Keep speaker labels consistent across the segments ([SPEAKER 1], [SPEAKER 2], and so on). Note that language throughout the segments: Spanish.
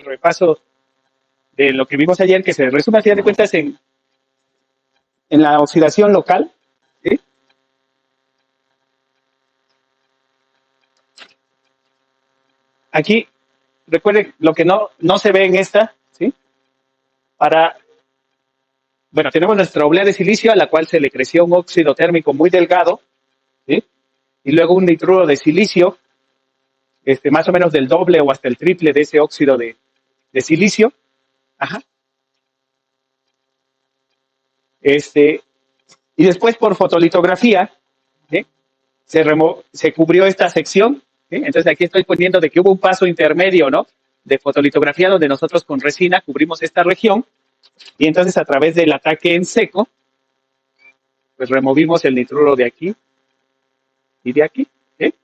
[SPEAKER 1] repaso de lo que vimos ayer, que se resume, a final de cuentas, en la oxidación local, ¿sí? Aquí, recuerden, lo que no se ve en esta, ¿sí? Bueno, tenemos nuestra oblea de silicio, a la cual se le creció un óxido térmico muy delgado, ¿sí? Y luego un nitruro de silicio, más o menos del doble o hasta el triple de ese óxido de silicio. Ajá. Y después por fotolitografía, ¿sí? Se cubrió esta sección, ¿sí? Entonces aquí estoy poniendo de que hubo un paso intermedio, ¿no? De fotolitografía donde nosotros con resina cubrimos esta región y entonces a través del ataque en seco, pues removimos el nitruro de aquí y de aquí, ¿sí?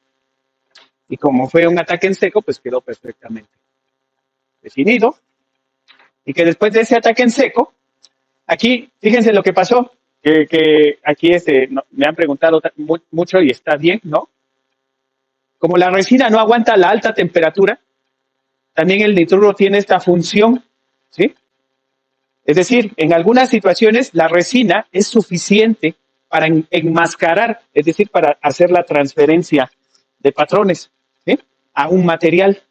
[SPEAKER 1] Y como fue un ataque en seco, pues quedó perfectamente definido. Y que después de ese ataque en seco, aquí, fíjense lo que pasó, que aquí me han preguntado mucho y está bien, ¿no? Como la resina no aguanta la alta temperatura, también el nitruro tiene esta función, ¿sí? Es decir, en algunas situaciones la resina es suficiente para enmascarar, es decir, para hacer la transferencia de patrones, ¿sí? A un material.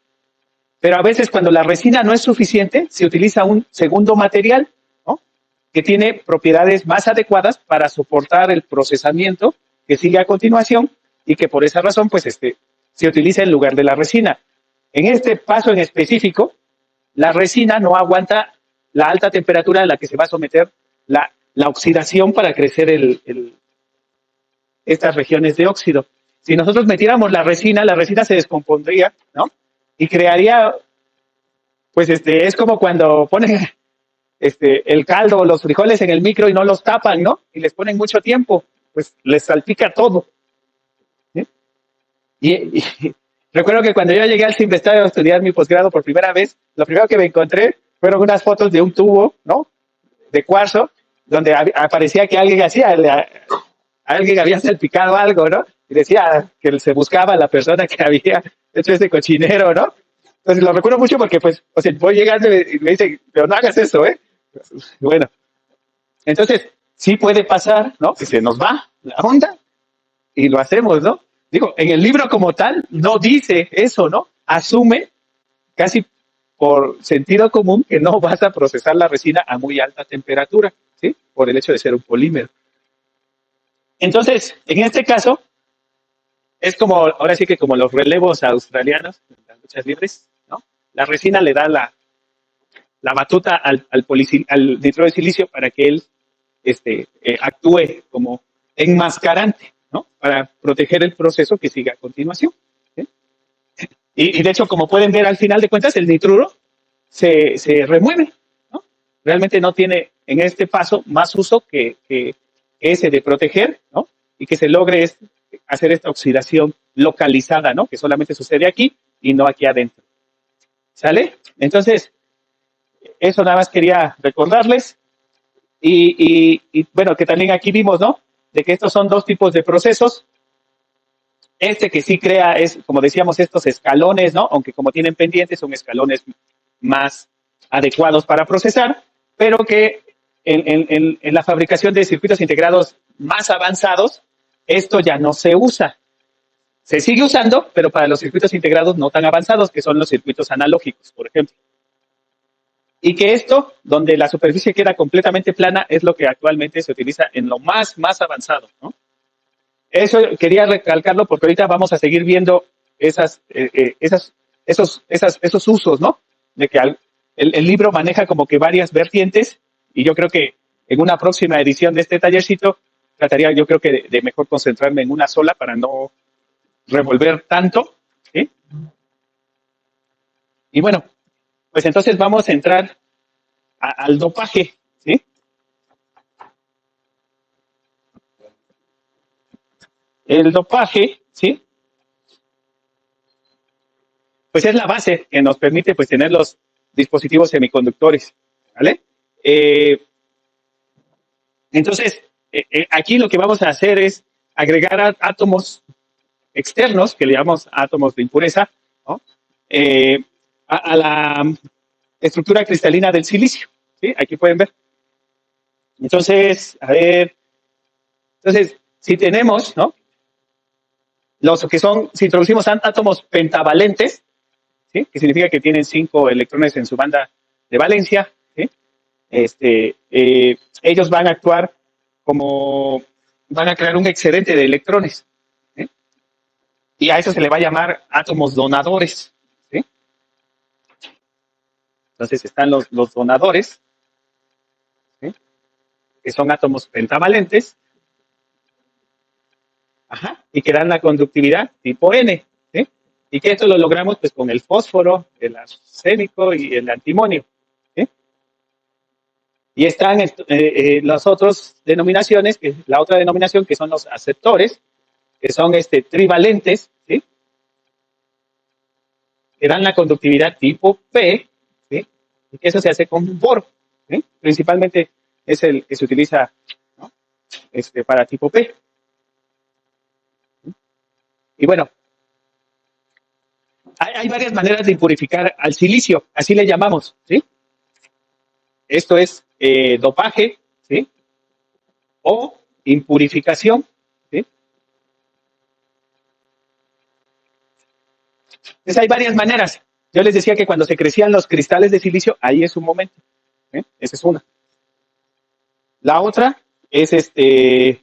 [SPEAKER 1] Pero a veces cuando la resina no es suficiente, se utiliza un segundo material, ¿no? Que tiene propiedades más adecuadas para soportar el procesamiento que sigue a continuación y que por esa razón, pues, se utiliza en lugar de la resina. En este paso en específico, la resina no aguanta la alta temperatura a la que se va a someter la oxidación para crecer estas regiones de óxido. Si nosotros metiéramos la resina se descompondría, ¿no? Y crearía, pues es como cuando ponen el caldo o los frijoles en el micro y no los tapan, ¿no? Y les ponen mucho tiempo, pues les salpica todo. ¿Sí? Y recuerdo que cuando yo llegué al CIMBESTAD a estudiar mi posgrado por primera vez, lo primero que me encontré fueron unas fotos de un tubo, ¿no? De cuarzo, donde aparecía que alguien alguien había salpicado algo, ¿no? Y decía que se buscaba a la persona que había hecho ese cochinero, ¿no? Entonces lo recuerdo mucho porque, pues, o sea, voy llegando y me dicen, pero no hagas eso, ¿eh? Bueno, entonces, sí puede pasar, ¿no? Que se nos va la onda y lo hacemos, ¿no? Digo, en el libro como tal no dice eso, ¿no? Asume casi por sentido común que no vas a procesar la resina a muy alta temperatura, ¿sí? Por el hecho de ser un polímero. Entonces, en este caso, es como, ahora sí que como los relevos australianos, las luchas libres, ¿no? La resina le da la batuta al nitruro de silicio para que él actúe como enmascarante, ¿no? Para proteger el proceso que sigue a continuación. ¿Sí? Y de hecho, como pueden ver al final de cuentas, el nitruro se remueve, ¿no? Realmente no tiene en este paso más uso que ese de proteger, ¿no? Y que se logre hacer esta oxidación localizada, ¿no? Que solamente sucede aquí y no aquí adentro. ¿Sale? Entonces, eso nada más quería recordarles. Y bueno, que también aquí vimos, ¿no? De que estos son dos tipos de procesos. Que sí crea es, como decíamos, estos escalones, ¿no? Aunque como tienen pendientes, son escalones más adecuados para procesar, pero que en la fabricación de circuitos integrados más avanzados, esto ya no se usa. Se sigue usando, pero para los circuitos integrados no tan avanzados, que son los circuitos analógicos, por ejemplo. Y que esto, donde la superficie queda completamente plana, es lo que actualmente se utiliza en lo más avanzado, ¿no? Eso quería recalcarlo porque ahorita vamos a seguir viendo esos usos, ¿no? De que el libro maneja como que varias vertientes y yo creo que en una próxima edición de este tallercito trataría yo creo que de mejor concentrarme en una sola para no revolver tanto, ¿sí? Y bueno, pues entonces vamos a entrar al dopaje, ¿sí? El dopaje, ¿sí? Pues es la base que nos permite pues tener los dispositivos semiconductores, ¿vale? Entonces, aquí lo que vamos a hacer es agregar átomos externos, que le llamamos átomos de impureza, ¿no? A estructura cristalina del silicio. ¿Sí? Aquí pueden ver. Entonces, a ver, entonces, si tenemos, ¿no? Los que son, si introducimos átomos pentavalentes, ¿sí? Que significa que tienen 5 electrones en su banda de valencia, ¿sí? Ellos van a actuar como, van a crear un excedente de electrones, ¿sí? Y a eso se le va a llamar átomos donadores, ¿sí? Entonces están los donadores, ¿sí? Que son átomos pentavalentes, ajá, y que dan la conductividad tipo N, ¿sí? Y que esto lo logramos pues con el fósforo, el arsénico y el antimonio, ¿sí? Y están las otras denominaciones, la otra denominación que son los aceptores, que son trivalentes, ¿sí? Que dan la conductividad tipo P, ¿sí? Y que eso se hace con boro, ¿sí? Principalmente es el que se utiliza, ¿no? Para tipo P. Y bueno, hay varias maneras de impurificar al silicio, así le llamamos, ¿sí? Esto es dopaje, ¿sí? O impurificación, ¿sí? Entonces hay varias maneras. Yo les decía que cuando se crecían los cristales de silicio, ahí es un momento. ¿Eh? Esa es una. La otra es eh,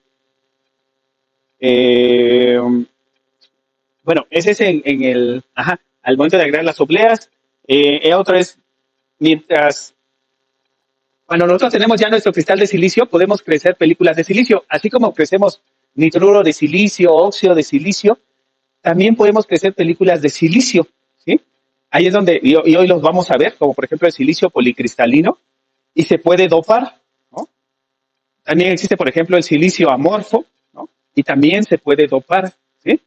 [SPEAKER 1] bueno, ese es en el, ajá, al momento de agregar las obleas. Otra es mientras, cuando nosotros tenemos ya nuestro cristal de silicio, podemos crecer películas de silicio, así como crecemos nitruro de silicio, óxido de silicio, también podemos crecer películas de silicio, ¿sí? Ahí es donde, y hoy los vamos a ver, como por ejemplo el silicio policristalino, y se puede dopar, ¿no? También existe, por ejemplo, el silicio amorfo, ¿no? Y también se puede dopar, ¿sí?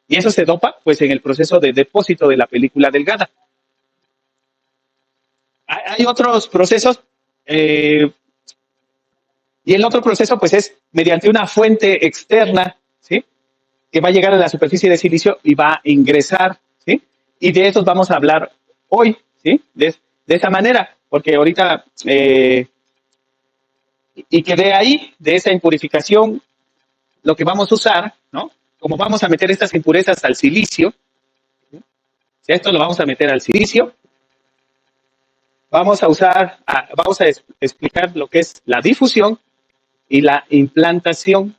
[SPEAKER 1] Y eso se dopa, pues, en el proceso de depósito de la película delgada. Hay otros procesos, y el otro proceso, pues, es mediante una fuente externa, ¿sí? Que va a llegar a la superficie de silicio y va a ingresar, ¿sí? Y de esos vamos a hablar hoy, ¿sí? De esa manera, porque ahorita, y que de ahí, de esa impurificación, lo que vamos a usar, ¿no? Como vamos a meter estas impurezas al silicio, ¿sí? Esto lo vamos a meter al silicio, vamos a usar, vamos a explicar lo que es la difusión y la implantación,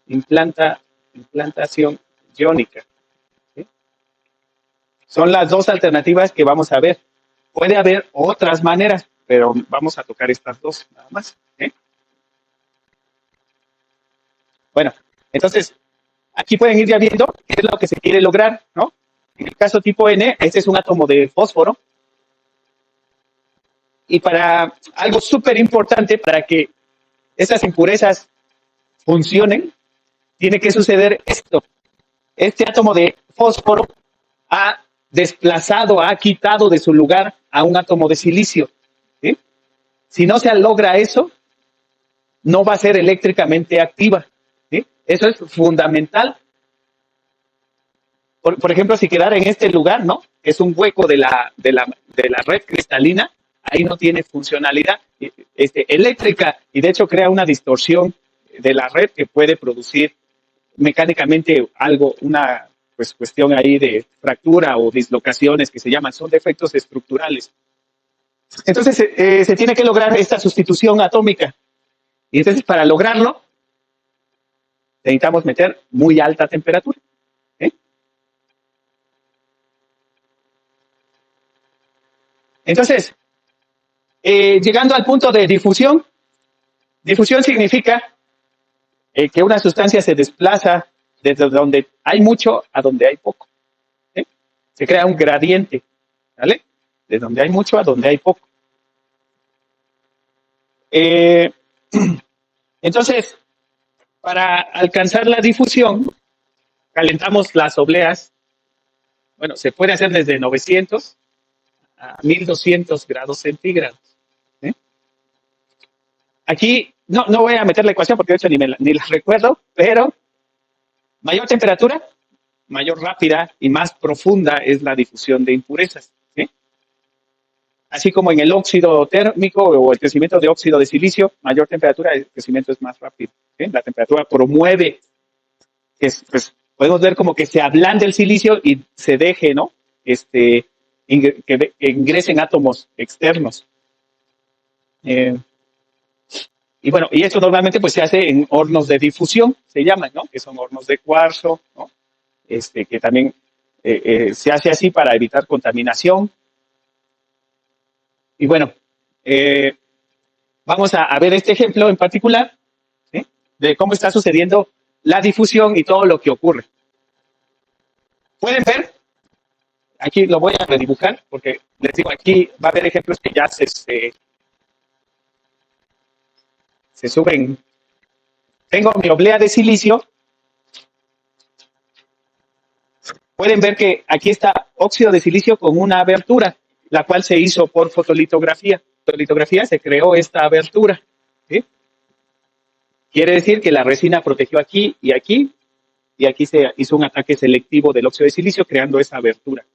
[SPEAKER 1] implantación iónica. ¿Sí? Son las dos alternativas que vamos a ver. Puede haber otras maneras, pero vamos a tocar estas dos nada más. ¿Eh? Bueno, entonces, aquí pueden ir ya viendo qué es lo que se quiere lograr, ¿no? En el caso tipo N, este es un átomo de fósforo. Y para algo súper importante, para que esas impurezas funcionen, tiene que suceder esto. Este átomo de fósforo ha desplazado, ha quitado de su lugar a un átomo de silicio. ¿Sí? Si no se logra eso, no va a ser eléctricamente activa. ¿Sí? Eso es fundamental. Por ejemplo, si quedara en este lugar, ¿no? Que es un hueco de la red cristalina, ahí no tiene funcionalidad eléctrica y de hecho crea una distorsión de la red que puede producir mecánicamente algo, una pues, cuestión ahí de fractura o dislocaciones que se llaman, son defectos estructurales. Entonces se tiene que lograr esta sustitución atómica. Y entonces para lograrlo necesitamos meter muy alta temperatura. ¿Eh? Entonces, llegando al punto de difusión, difusión significa que una sustancia se desplaza desde donde hay mucho a donde hay poco. ¿Sí? Se crea un gradiente, ¿vale? De donde hay mucho a donde hay poco. Entonces, para alcanzar la difusión, calentamos las obleas. Bueno, se puede hacer desde 900 a 1200 grados centígrados. ¿Eh? Aquí no voy a meter la ecuación porque de hecho ni la recuerdo, pero mayor temperatura, mayor rápida y más profunda es la difusión de impurezas. ¿Sí? Así como en el óxido térmico o el crecimiento de óxido de silicio, mayor temperatura, el crecimiento es más rápido. ¿Sí? La temperatura promueve pues, podemos ver como que se ablande el silicio y se deje, ¿no? Que ingresen átomos externos. Y bueno, y esto normalmente pues se hace en hornos de difusión, se llaman, ¿no? Que son hornos de cuarzo, ¿no? Que también se hace así para evitar contaminación. Y bueno, vamos a ver este ejemplo en particular, ¿sí? De cómo está sucediendo la difusión y todo lo que ocurre. Pueden ver, aquí lo voy a redibujar porque les digo, aquí va a haber ejemplos que ya se suben. Tengo mi oblea de silicio. Pueden ver que aquí está óxido de silicio con una abertura, la cual se hizo por fotolitografía. Fotolitografía se creó esta abertura. ¿Sí? Quiere decir que la resina protegió aquí, y aquí se hizo un ataque selectivo del óxido de silicio creando esa abertura.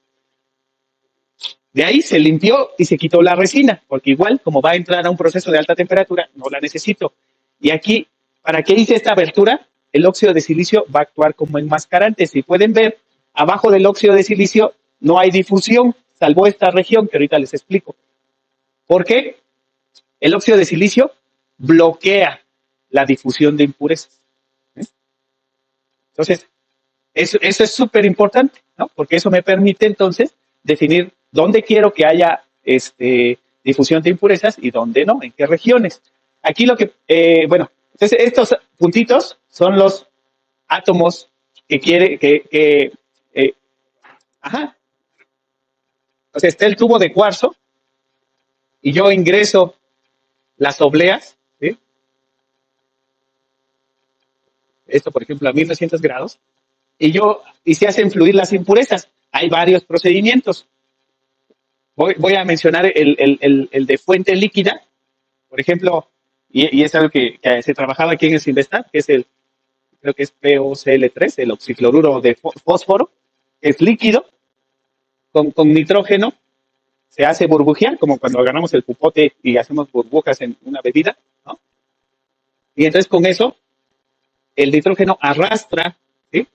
[SPEAKER 1] De ahí se limpió y se quitó la resina, porque igual, como va a entrar a un proceso de alta temperatura, no la necesito. Y aquí, ¿para qué hice esta abertura? El óxido de silicio va a actuar como enmascarante. Si pueden ver, abajo del óxido de silicio no hay difusión, salvo esta región que ahorita les explico. ¿Por qué? El óxido de silicio bloquea la difusión de impurezas. Entonces, eso es súper importante, ¿no? Porque eso me permite entonces definir dónde quiero que haya difusión de impurezas y dónde no, en qué regiones. Aquí lo que, bueno, entonces estos puntitos son los átomos que quiere ajá. O sea, está el tubo de cuarzo y yo ingreso las obleas, ¿sí? Esto, por ejemplo, a 1200 grados, y se hacen fluir las impurezas. Hay varios procedimientos. Voy a mencionar el de fuente líquida, por ejemplo, y es algo que se trabajaba aquí en el Sinvestab, que es creo que es POCl3, el oxifluoruro de fósforo, es líquido, con nitrógeno, se hace burbujear, como cuando agarramos el pupote y hacemos burbujas en una bebida, ¿no? Y entonces con eso, el nitrógeno arrastra, ¿sí?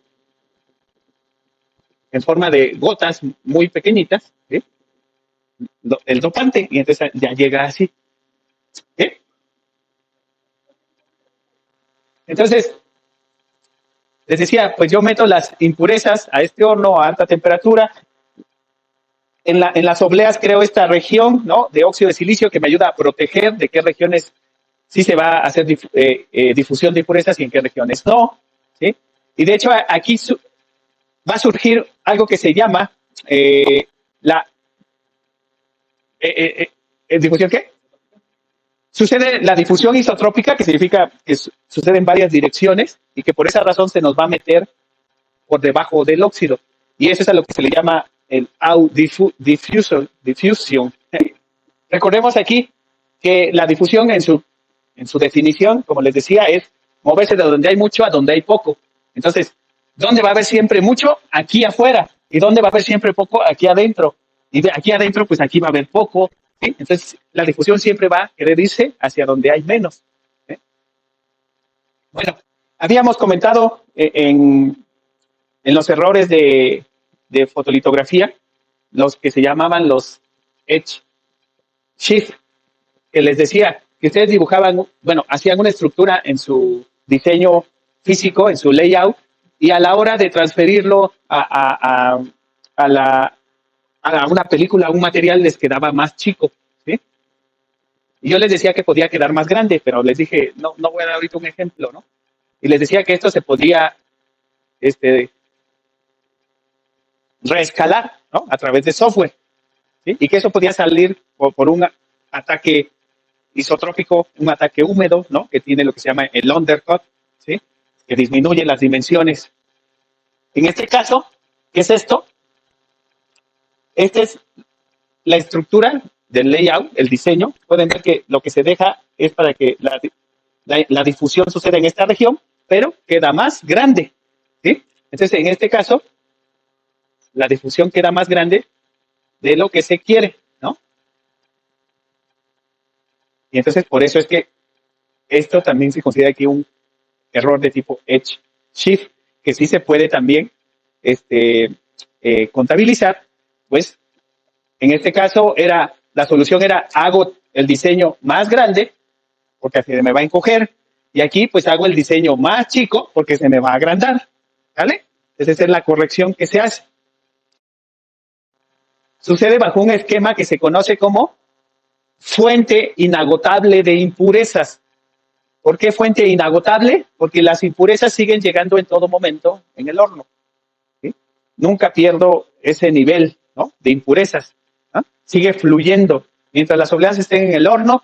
[SPEAKER 1] En forma de gotas muy pequeñitas, ¿sí? El dopante, y entonces ya llega así. ¿Sí? Entonces, les decía, pues yo meto las impurezas a este horno a alta temperatura. En las obleas creo esta región, ¿no? De óxido de silicio que me ayuda a proteger de qué regiones sí se va a hacer difusión de impurezas y en qué regiones no. ¿Sí? Y de hecho aquí va a surgir algo que se llama la difusión, ¿qué? Sucede la difusión isotrópica, que significa que sucede en varias direcciones y que por esa razón se nos va a meter por debajo del óxido. Y eso es a lo que se le llama el diffusion. Recordemos aquí que la difusión en su definición, como les decía, es moverse de donde hay mucho a donde hay poco. Entonces, ¿dónde va a haber siempre mucho? Aquí afuera. ¿Y dónde va a haber siempre poco? Aquí adentro. Y de aquí adentro, pues aquí va a haber poco. ¿Sí? Entonces, la difusión siempre va a querer irse hacia donde hay menos. ¿Sí? Bueno, habíamos comentado en los errores de fotolitografía, los que se llamaban los edge shift, que les decía que ustedes dibujaban, bueno, hacían una estructura en su diseño físico, en su layout, y a la hora de transferirlo a una película, a un material, les quedaba más chico, ¿sí? Y yo les decía que podía quedar más grande, pero les dije, no voy a dar ahorita un ejemplo, ¿no? Y les decía que esto se podía reescalar, ¿no? A través de software, ¿sí? Y que eso podía salir por un ataque isotrópico, un ataque húmedo, ¿no? Que tiene lo que se llama el undercut, ¿sí? Que disminuye las dimensiones. En este caso, ¿qué es esto? Esta es la estructura del layout, el diseño. Pueden ver que lo que se deja es para que la difusión suceda en esta región, pero queda más grande, ¿sí? Entonces, en este caso, la difusión queda más grande de lo que se quiere, ¿no? Y entonces por eso es que esto también se considera aquí un error de tipo edge shift, que sí se puede también contabilizar. Pues en este caso la solución era hago el diseño más grande porque así se me va a encoger, y aquí pues hago el diseño más chico porque se me va a agrandar, ¿vale? Esa es la corrección que se hace. Sucede bajo un esquema que se conoce como fuente inagotable de impurezas. ¿Por qué fuente inagotable? Porque las impurezas siguen llegando en todo momento en el horno. ¿Sí? Nunca pierdo ese nivel, ¿no?, de impurezas, ¿no? Sigue fluyendo. Mientras las obleas estén en el horno,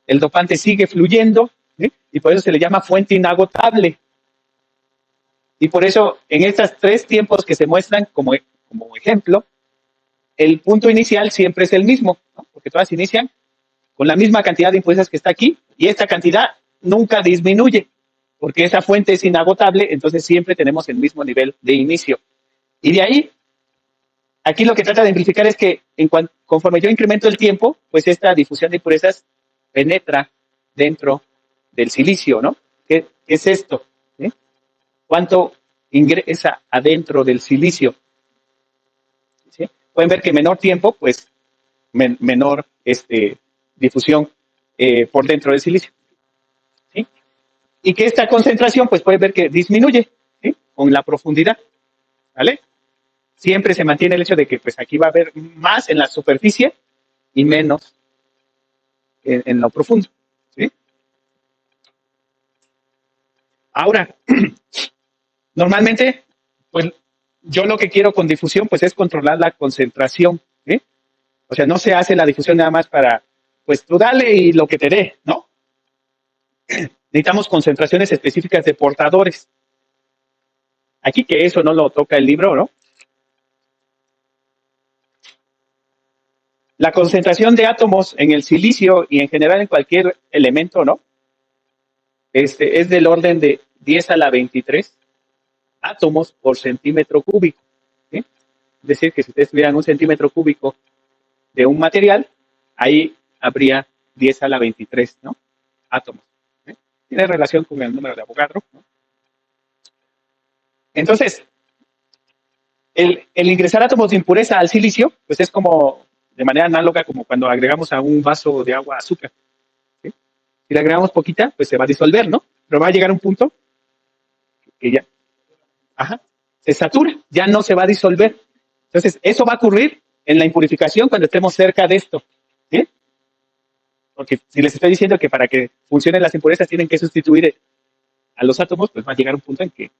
[SPEAKER 1] el dopante sigue fluyendo, ¿sí? Y por eso se le llama fuente inagotable. Y por eso en estos tres tiempos que se muestran como ejemplo, el punto inicial siempre es el mismo, ¿no? Porque todas inician con la misma cantidad de impurezas que está aquí, y esta cantidad nunca disminuye, porque esa fuente es inagotable, entonces siempre tenemos el mismo nivel de inicio. Y de ahí, aquí lo que trata de implicar es que conforme yo incremento el tiempo, pues esta difusión de impurezas penetra dentro del silicio, ¿no? ¿Qué es esto? ¿Sí? ¿Cuánto ingresa adentro del silicio? ¿Sí? Pueden ver que menor tiempo, pues menor difusión por dentro del silicio. ¿Sí? Y que esta concentración, pues pueden ver que disminuye, ¿sí?, con la profundidad, ¿vale? Siempre se mantiene el hecho de que pues aquí va a haber más en la superficie y menos en lo profundo, ¿sí? Ahora, normalmente, pues yo lo que quiero con difusión pues es controlar la concentración, ¿sí? O sea, no se hace la difusión nada más para, pues tú dale y lo que te dé, ¿no? Necesitamos concentraciones específicas de portadores. Aquí que eso no lo toca el libro, ¿no? La concentración de átomos en el silicio y en general en cualquier elemento, ¿no?, es del orden de 10 a la 23 átomos por centímetro cúbico, ¿sí? Es decir, que si ustedes tuvieran un centímetro cúbico de un material, ahí habría 10 a la 23, ¿no?, átomos. ¿Sí? Tiene relación con el número de Avogadro, ¿no? Entonces, el ingresar átomos de impureza al silicio, pues es como, de manera análoga, como cuando agregamos a un vaso de agua azúcar, ¿sí? Si le agregamos poquita, pues se va a disolver, ¿no? Pero va a llegar un punto que ya, ajá, se satura, ya no se va a disolver. Entonces, eso va a ocurrir en la impurificación cuando estemos cerca de esto, ¿sí? Porque si les estoy diciendo que para que funcionen las impurezas tienen que sustituir a los átomos, pues va a llegar un punto en que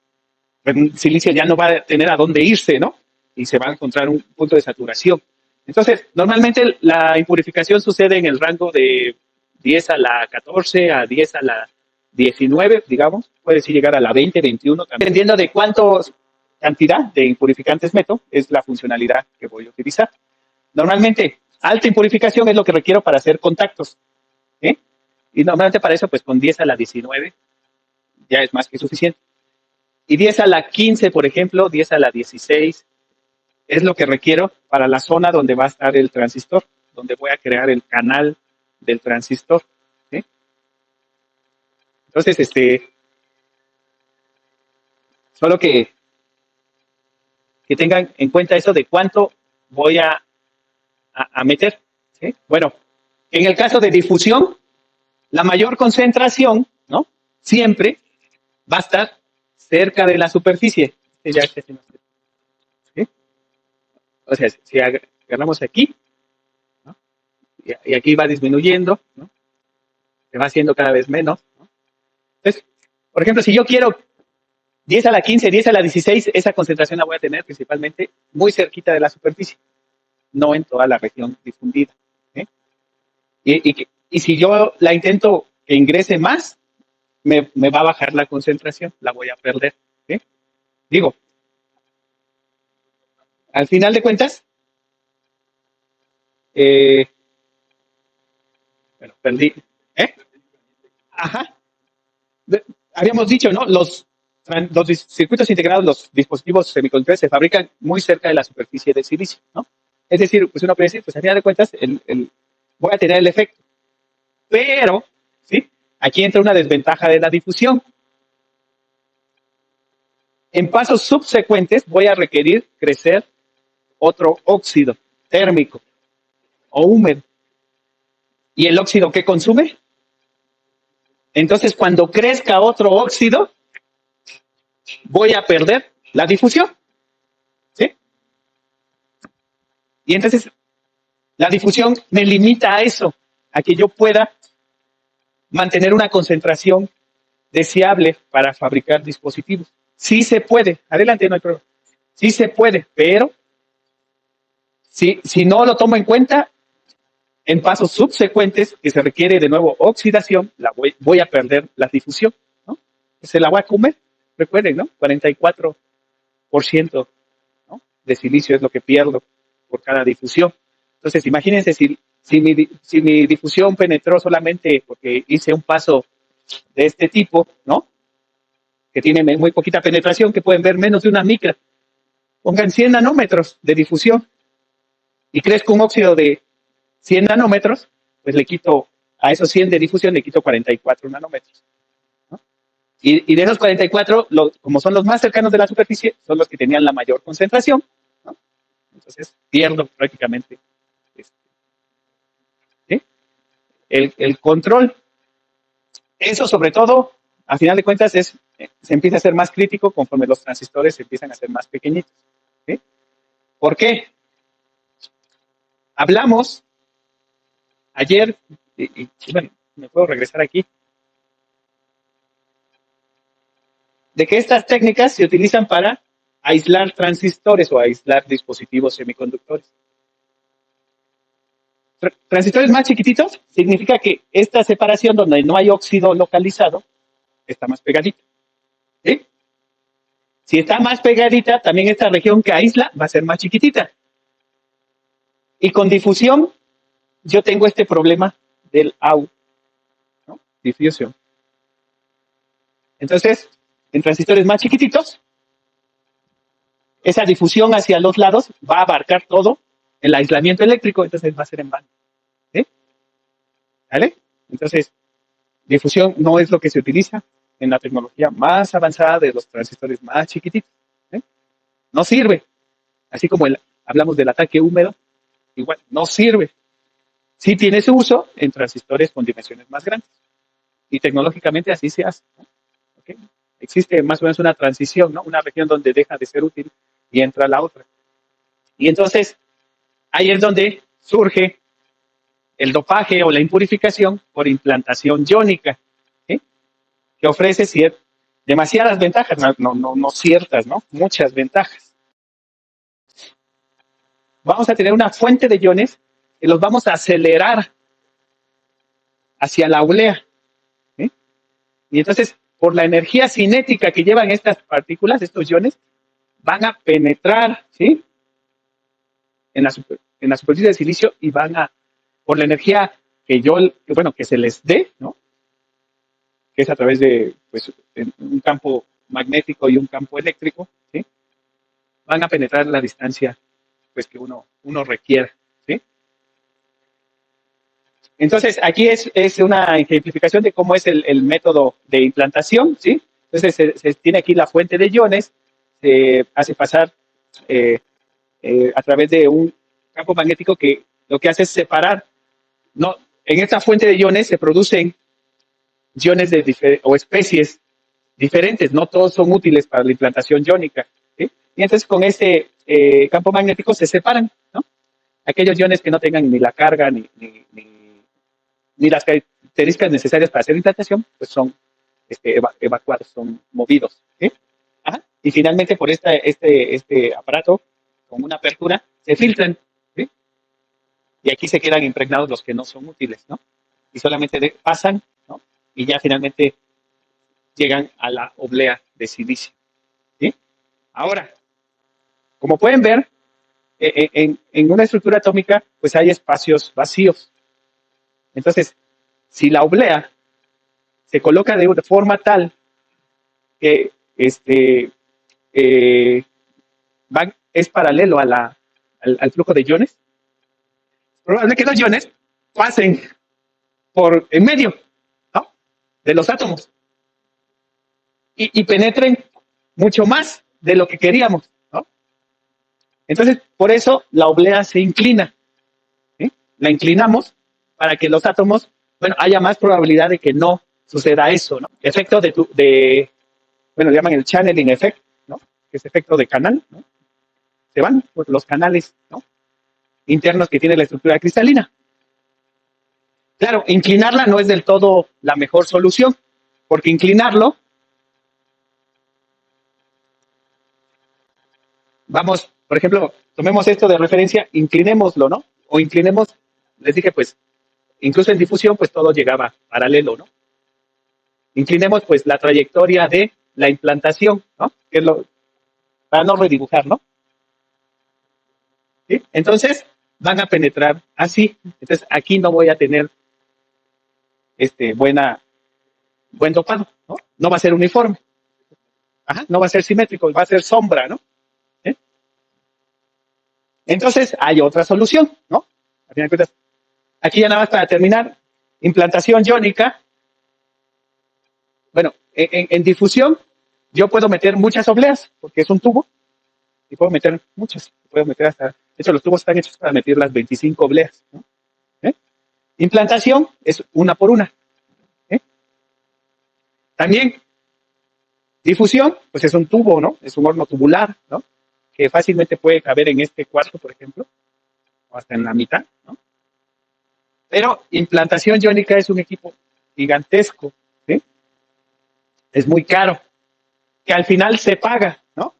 [SPEAKER 1] el silicio ya no va a tener a dónde irse, ¿no? Y se va a encontrar un punto de saturación. Entonces, normalmente la impurificación sucede en el rango de 10 a la 14 a 10 a la 19, digamos. Puede sí llegar a la 20, 21 también. Dependiendo de cuánto cantidad de impurificantes meto, es la funcionalidad que voy a utilizar. Normalmente, alta impurificación es lo que requiero para hacer contactos, ¿eh? Y normalmente para eso, pues con 10 a la 19 ya es más que suficiente. Y 10 a la 15, por ejemplo, 10 a la 16, es lo que requiero para la zona donde va a estar el transistor, donde voy a crear el canal del transistor, ¿sí? Entonces, solo que tengan en cuenta eso de cuánto voy a meter, ¿sí? Bueno, en el caso de difusión, la mayor concentración, ¿no?, siempre va a estar cerca de la superficie. ¿Sí? O sea, si agarramos aquí, ¿no?, y aquí va disminuyendo, ¿no?, se va haciendo cada vez menos, ¿no? Entonces, por ejemplo, si yo quiero 10 a la 15, 10 a la 16, esa concentración la voy a tener principalmente muy cerquita de la superficie, no en toda la región difundida, ¿eh? Y si yo la intento que ingrese más, me va a bajar la concentración, la voy a perder, ¿eh? Digo, al final de cuentas, bueno, perdí, ¿eh? Ajá. Habíamos dicho, ¿no? Los circuitos integrados, los dispositivos semiconductores se fabrican muy cerca de la superficie del silicio, ¿no? Es decir, pues uno puede decir, pues al final de cuentas, voy a tener el efecto. Pero, ¿sí? Aquí entra una desventaja de la difusión. En pasos subsecuentes voy a requerir crecer otro óxido térmico o húmedo. ¿Y el óxido qué consume? Entonces, cuando crezca otro óxido, voy a perder la difusión. ¿Sí? Y entonces, la difusión me limita a eso, a que yo pueda mantener una concentración deseable para fabricar dispositivos. Sí se puede, adelante, no hay problema. Sí se puede, pero si no lo tomo en cuenta, en pasos subsecuentes, que se requiere de nuevo oxidación, voy a perder la difusión, ¿no? Se la voy a comer, recuerden, ¿no? 44%, ¿no? De silicio es lo que pierdo por cada difusión. Entonces, imagínense si mi difusión penetró solamente porque hice un paso de este tipo, ¿no? Que tiene muy poquita penetración, que pueden ver menos de una micra. Pongan 100 nanómetros de difusión y crezco un óxido de 100 nanómetros, pues le quito a esos 100 de difusión, le quito 44 nanómetros. ¿No? Y de esos 44, como son los más cercanos de la superficie, son los que tenían la mayor concentración. ¿No? Entonces pierdo prácticamente ¿sí? El control. Eso sobre todo, a final de cuentas, se empieza a ser más crítico conforme los transistores se empiezan a hacer más pequeñitos. ¿Sí? ¿Por qué? Hablamos ayer, bueno, me puedo regresar aquí, de que estas técnicas se utilizan para aislar transistores o aislar dispositivos semiconductores. Transistores más chiquititos significa que esta separación donde no hay óxido localizado está más pegadita. ¿Sí? Si está más pegadita, también esta región que aísla va a ser más chiquitita. Y con difusión, yo tengo este problema del AU, ¿no? Difusión. Entonces, en transistores más chiquititos, esa difusión hacia los lados va a abarcar todo el aislamiento eléctrico, entonces va a ser en vano. ¿Sí? ¿Vale? Entonces, difusión no es lo que se utiliza en la tecnología más avanzada de los transistores más chiquititos. ¿Sí? No sirve. Así como hablamos del ataque húmedo, igual, no sirve. Sí tiene su uso en transistores con dimensiones más grandes. Y tecnológicamente así se hace. ¿No? ¿Okay? Existe más o menos una transición, ¿no? Una región donde deja de ser útil y entra la otra. Y entonces, ahí es donde surge el dopaje o la impurificación por implantación iónica, ¿sí? Que ofrece demasiadas ventajas, no ciertas, ¿no? Muchas ventajas. Vamos a tener una fuente de iones que los vamos a acelerar hacia la oblea, ¿sí? Y entonces, por la energía cinética que llevan estas partículas, estos iones, van a penetrar, ¿sí? En la superficie del silicio y por la energía que se les dé, ¿no? Que es a través de pues, un campo magnético y un campo eléctrico, ¿sí? Van a penetrar la distancia pues, que uno requiera. ¿Sí? Entonces, aquí es una ejemplificación de cómo es el método de implantación. ¿Sí? Entonces, se tiene aquí la fuente de iones, se hace pasar a través de un campo magnético que lo que hace es separar. ¿No? En esta fuente de iones se producen iones o especies diferentes, no todos son útiles para la implantación iónica. ¿Sí? Y entonces con este campo magnético se separan, ¿no? Aquellos iones que no tengan ni la carga ni las características necesarias para hacer implantación, pues son evacuados, son movidos. ¿Sí? Ajá. Y finalmente por este aparato, con una apertura, se filtran. ¿Sí? Y aquí se quedan impregnados los que no son útiles, ¿no? Y solamente pasan, ¿no? Y ya finalmente llegan a la oblea de silicio. ¿Sí? Ahora, como pueden ver, en una estructura atómica, pues hay espacios vacíos. Entonces, si la oblea se coloca de forma tal que es paralelo al flujo de iones, probable que los iones pasen por en medio, ¿no? De los átomos y penetren mucho más de lo que queríamos, ¿no? Entonces, por eso la oblea se inclina, ¿sí? La inclinamos para que los átomos, bueno, haya más probabilidad de que no suceda eso, ¿no? Efecto bueno, le llaman el channeling effect, ¿no? Que es efecto de canal, ¿no? Se van por los canales, ¿no? Internos que tiene la estructura cristalina. Claro, inclinarla no es del todo la mejor solución, porque inclinarlo, vamos, por ejemplo, tomemos esto de referencia, inclinémoslo, ¿no? O inclinemos, les dije, pues, incluso en difusión, pues todo llegaba paralelo, ¿no? Inclinemos, pues, la trayectoria de la implantación, ¿no? Que es para no redibujar, ¿no? ¿Sí? Entonces, van a penetrar así. Entonces, aquí no voy a tener buen dopado, ¿no? No va a ser uniforme. Ajá, no va a ser simétrico, va a ser sombra, ¿no? ¿Eh? Entonces, hay otra solución, ¿no? A fin de cuentas, aquí ya nada más para terminar, implantación iónica. Bueno, en difusión, yo puedo meter muchas obleas, porque es un tubo, y puedo meter muchas. Puedo meter hasta, de hecho, los tubos están hechos para meter las 25 obleas, ¿no? ¿Eh? Implantación es una por una. ¿Eh? También, difusión, pues es un tubo, ¿no? Es un horno tubular, ¿no? Que fácilmente puede caber en este cuarto, por ejemplo, o hasta en la mitad, ¿no? Pero implantación iónica es un equipo gigantesco, ¿sí? Es muy caro, que al final se paga, ¿no?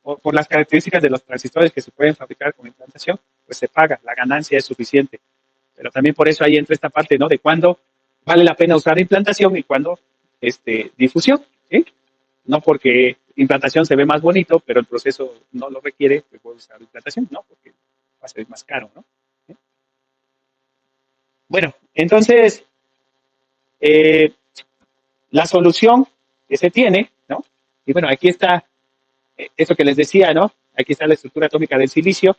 [SPEAKER 1] Por las características de los transistores que se pueden fabricar con implantación, pues se paga, la ganancia es suficiente. Pero también por eso ahí entra esta parte, ¿no? De cuándo vale la pena usar implantación y cuándo difusión, ¿sí? No porque implantación se ve más bonito, pero el proceso no lo requiere, pues voy a usar implantación, ¿no? Porque va a ser más caro, ¿no? ¿Sí? Bueno, entonces, eh, la solución que se tiene, ¿no? Y bueno, aquí está eso que les decía, ¿no? Aquí está la estructura atómica del silicio,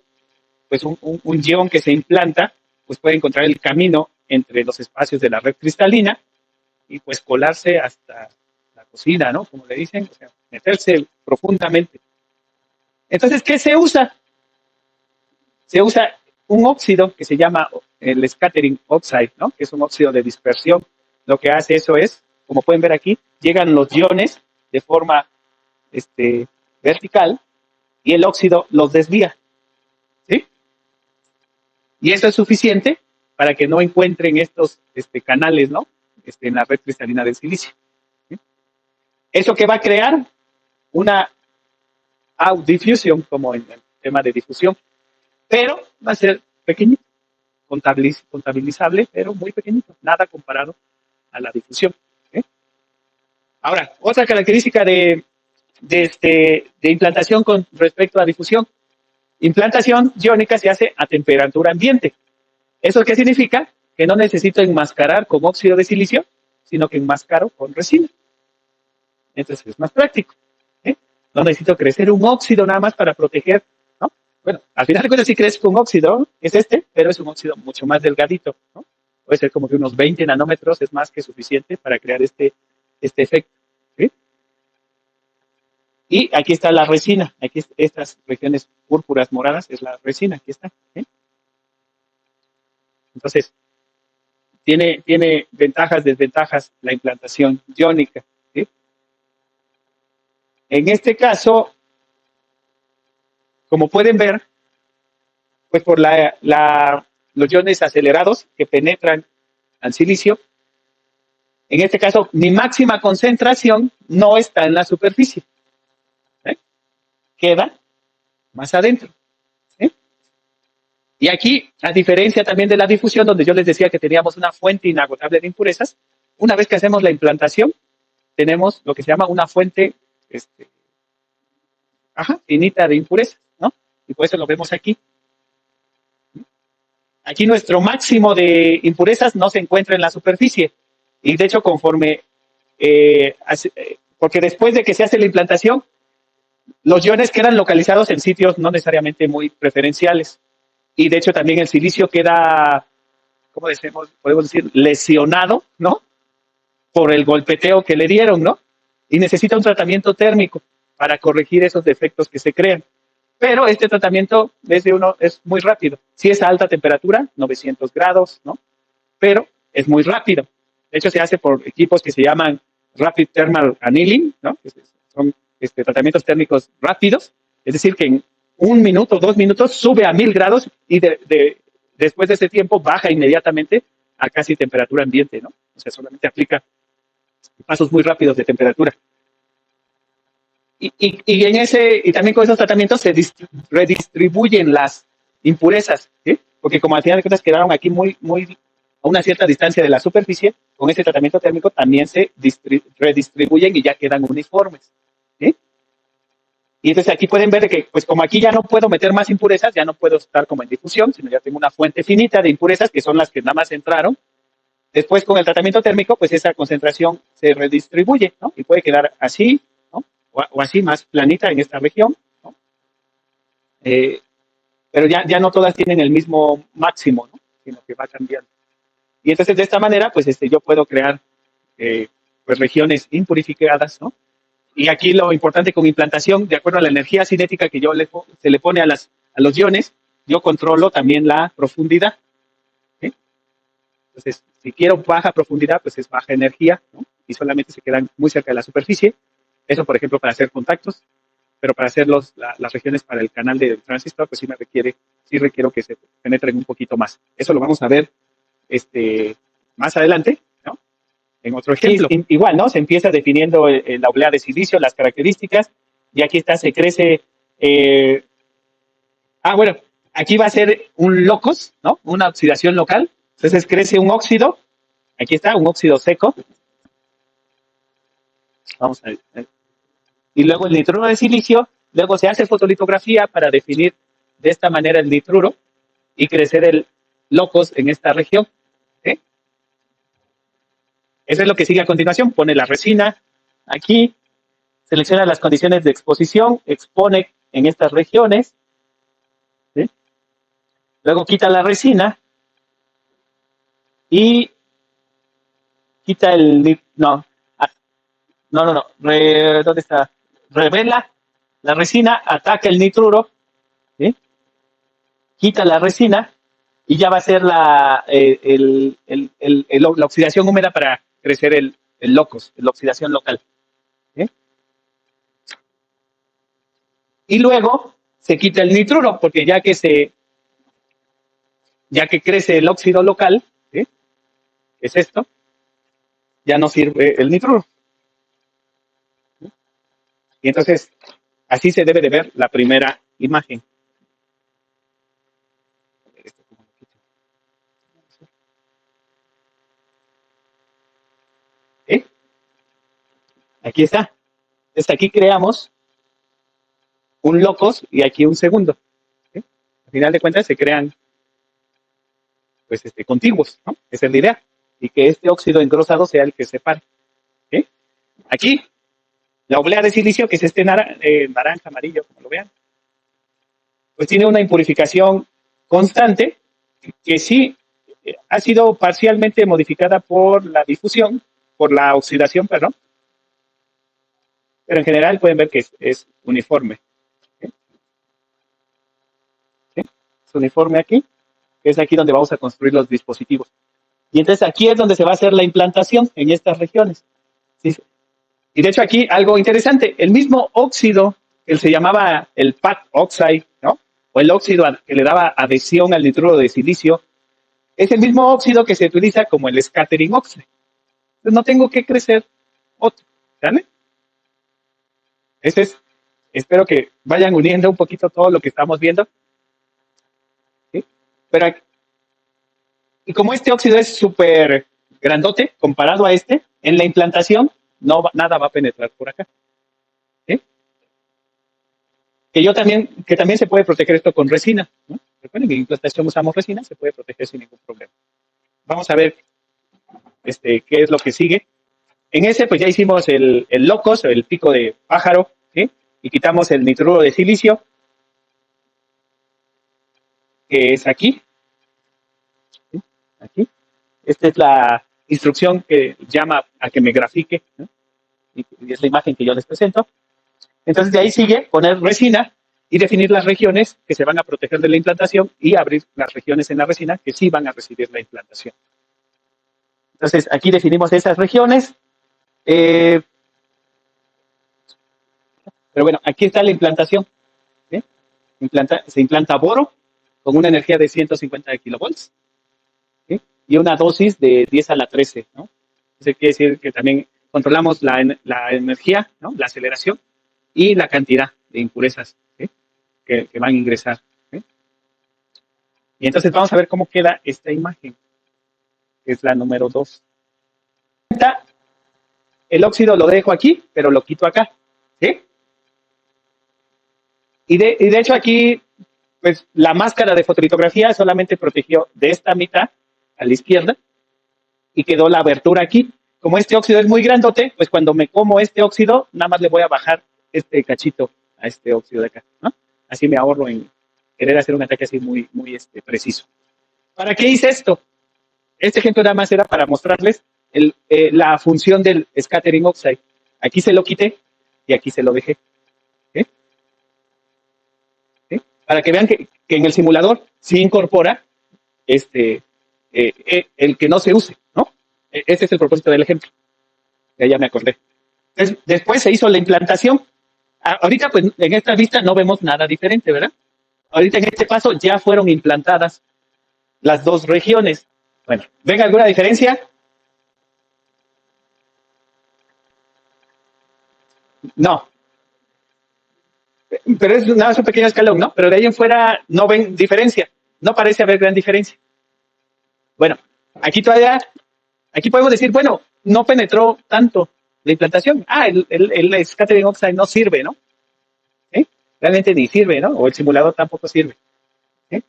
[SPEAKER 1] pues un ion que se implanta, pues puede encontrar el camino entre los espacios de la red cristalina y pues colarse hasta la cocina, ¿no? Como le dicen, o sea, meterse profundamente. Entonces, ¿qué se usa? Se usa un óxido que se llama el scattering oxide, ¿no? Que es un óxido de dispersión. Lo que hace eso es, como pueden ver aquí, llegan los iones de forma vertical y el óxido los desvía, ¿sí? Y eso es suficiente para que no encuentren estos canales, ¿no? En la red cristalina del silicio, ¿sí? Eso que va a crear una outdiffusion, como en el tema de difusión, pero va a ser pequeñito, contabilizable, pero muy pequeñito, nada comparado a la difusión, ¿eh? Ahora, otra característica de implantación con respecto a difusión. Implantación iónica se hace a temperatura ambiente. ¿Eso qué significa? Que no necesito enmascarar con óxido de silicio, sino que enmascaro con resina. Entonces es más práctico, ¿eh? No necesito crecer un óxido nada más para proteger, ¿no? Bueno, al final de cuentas sí crezco un óxido, es pero es un óxido mucho más delgadito, ¿no? Puede ser como que unos 20 nanómetros es más que suficiente para crear este efecto, ¿sí? Y aquí está la resina, aquí estas regiones púrpuras moradas es la resina, aquí está, ¿sí? Entonces, tiene ventajas, desventajas la implantación iónica, ¿sí? En este caso, como pueden ver, pues por los iones acelerados que penetran al silicio, en este caso, mi máxima concentración no está en la superficie, ¿eh? Queda más adentro, ¿eh? Y aquí, a diferencia también de la difusión, donde yo les decía que teníamos una fuente inagotable de impurezas, una vez que hacemos la implantación, tenemos lo que se llama una fuente finita de impurezas, ¿no? Y por eso lo vemos aquí. Aquí nuestro máximo de impurezas no se encuentra en la superficie. Y de hecho, porque después de que se hace la implantación, los iones quedan localizados en sitios no necesariamente muy preferenciales. Y de hecho también el silicio queda ¿cómo decimos? Podemos decir, lesionado, ¿no? Por el golpeteo que le dieron, ¿no? Y necesita un tratamiento térmico para corregir esos defectos que se crean. Pero este tratamiento es muy rápido. Si es a alta temperatura, 900 grados, ¿no? Pero es muy rápido. De hecho, se hace por equipos que se llaman Rapid Thermal Annealing, ¿no? Son tratamientos térmicos rápidos, es decir, que en 1 minuto, 2 minutos sube a 1000 grados y después de ese tiempo baja inmediatamente a casi temperatura ambiente, ¿no? O sea, solamente aplica pasos muy rápidos de temperatura. Y también con esos tratamientos se redistribuyen las impurezas, ¿sí? Porque como al final de cuentas quedaron aquí a una cierta distancia de la superficie, con este tratamiento térmico también se redistribuyen y ya quedan uniformes, ¿sí? Y entonces aquí pueden ver que, pues como aquí ya no puedo meter más impurezas, ya no puedo estar como en difusión, sino ya tengo una fuente finita de impurezas que son las que nada más entraron. Después con el tratamiento térmico, pues esa concentración se redistribuye, ¿no? Y puede quedar así, ¿no? O así más planita en esta región, ¿no? Pero ya no todas tienen el mismo máximo, ¿no? Sino que va cambiando. Y entonces de esta manera, pues yo puedo crear pues regiones impurificadas, ¿no? Y aquí lo importante con implantación, de acuerdo a la energía cinética que se le pone a los iones, yo controlo también la profundidad, ¿sí? Entonces, si quiero baja profundidad, pues es baja energía, ¿no? Y solamente se quedan muy cerca de la superficie. Eso, por ejemplo, para hacer contactos, pero para hacer las regiones para el canal del transistor, pues sí requiero que se penetren un poquito más. Eso lo vamos a ver más adelante, ¿no? En otro ejemplo. Igual, ¿no? Se empieza definiendo la oblea de silicio, las características, y aquí se crece. Bueno, aquí va a ser un locus, ¿no? Una oxidación local. Entonces crece un óxido. Aquí está, un óxido seco. Vamos a ver. Y luego el nitruro de silicio. Luego se hace fotolitografía para definir de esta manera el nitruro y crecer el locus en esta región. ¿Sí? Eso es lo que sigue a continuación. Pone la resina aquí, selecciona las condiciones de exposición, expone en estas regiones. ¿Sí? Luego quita la resina y quita no. ¿Dónde está? Revela la resina, ataca el nitruro, ¿sí? Quita la resina y ya va a ser la oxidación húmeda para crecer el locus, la oxidación local. ¿Sí? Y luego se quita el nitruro, porque ya que crece el óxido local, ¿sí? Es esto, ya no sirve el nitruro. ¿Sí? Y entonces, así se debe de ver la primera imagen. ¿Sí? Aquí está. Entonces aquí creamos un locus y aquí un segundo. ¿Sí? Al final de cuentas se crean pues contiguos, ¿no? Esa es la idea. Y que este óxido engrosado sea el que separe. ¿Sí? Aquí, la oblea de silicio, que es naranja, amarillo, como lo vean, pues tiene una impurificación constante que sí ha sido parcialmente modificada por la difusión, por la oxidación, perdón, pero en general pueden ver que es uniforme. ¿Sí? ¿Sí? Es uniforme aquí, que es aquí donde vamos a construir los dispositivos. Y entonces aquí es donde se va a hacer la implantación en estas regiones. ¿Sí? Y de hecho aquí algo interesante, el mismo óxido que se llamaba el PAT oxide, ¿no? O el óxido que le daba adhesión al nitruro de silicio, es el mismo óxido que se utiliza como el scattering oxide. Entonces no tengo que crecer otro, ¿sale? Espero que vayan uniendo un poquito todo lo que estamos viendo. ¿Sí? Y como este óxido es súper grandote comparado a en la implantación nada va a penetrar por acá. ¿Sí? Que también se puede proteger esto con resina, ¿no? Recuerden que en implantación usamos resina, se puede proteger sin ningún problema. Vamos a ver qué es lo que sigue. En ese, pues ya hicimos el locus, el pico de pájaro, ¿sí? Y quitamos el nitruro de silicio, que es aquí. ¿Sí? Aquí. Esta es la instrucción que llama a que me grafique, ¿no? Y es la imagen que yo les presento. Entonces de ahí sigue poner resina y definir las regiones que se van a proteger de la implantación y abrir las regiones en la resina que sí van a recibir la implantación. Entonces aquí definimos esas regiones. Pero bueno, aquí está la implantación. ¿Sí? Se implanta boro con una energía de 150 kilovolts, ¿sí? Y una dosis de 10 a la 13, ¿no? Eso quiere decir que también controlamos la energía, ¿no? La aceleración y la cantidad de impurezas, ¿sí? que van a ingresar. ¿Sí? Y entonces vamos a ver cómo queda esta imagen, que es la número 2. El óxido lo dejo aquí, pero lo quito acá. ¿Sí? Y de hecho aquí, pues la máscara de fotolitografía solamente protegió de esta mitad a la izquierda y quedó la abertura aquí. Como este óxido es muy grandote, pues cuando me como este óxido, nada más le voy a bajar este cachito a este óxido de acá, ¿no? Así me ahorro en querer hacer un ataque así muy preciso. ¿Para qué hice esto? Este ejemplo nada más era para mostrarles la función del scattering oxide. Aquí se lo quité y aquí se lo dejé. ¿Sí? ¿Sí? Para que vean que en el simulador sí incorpora el que no se use, ¿no? Ese es el propósito del ejemplo. Ya me acordé. Entonces, después se hizo la implantación. Ahorita, pues, en esta vista no vemos nada diferente, ¿verdad? Ahorita en este paso ya fueron implantadas las dos regiones. Bueno, ¿ven alguna diferencia? No. Pero es nada más un pequeño escalón, ¿no? Pero de ahí en fuera no ven diferencia. No parece haber gran diferencia. Bueno, aquí podemos decir, bueno, no penetró tanto la implantación. El scattering oxide no sirve, ¿no? ¿Sí? Realmente ni sirve, ¿no? O el simulador tampoco sirve. ¿Sí?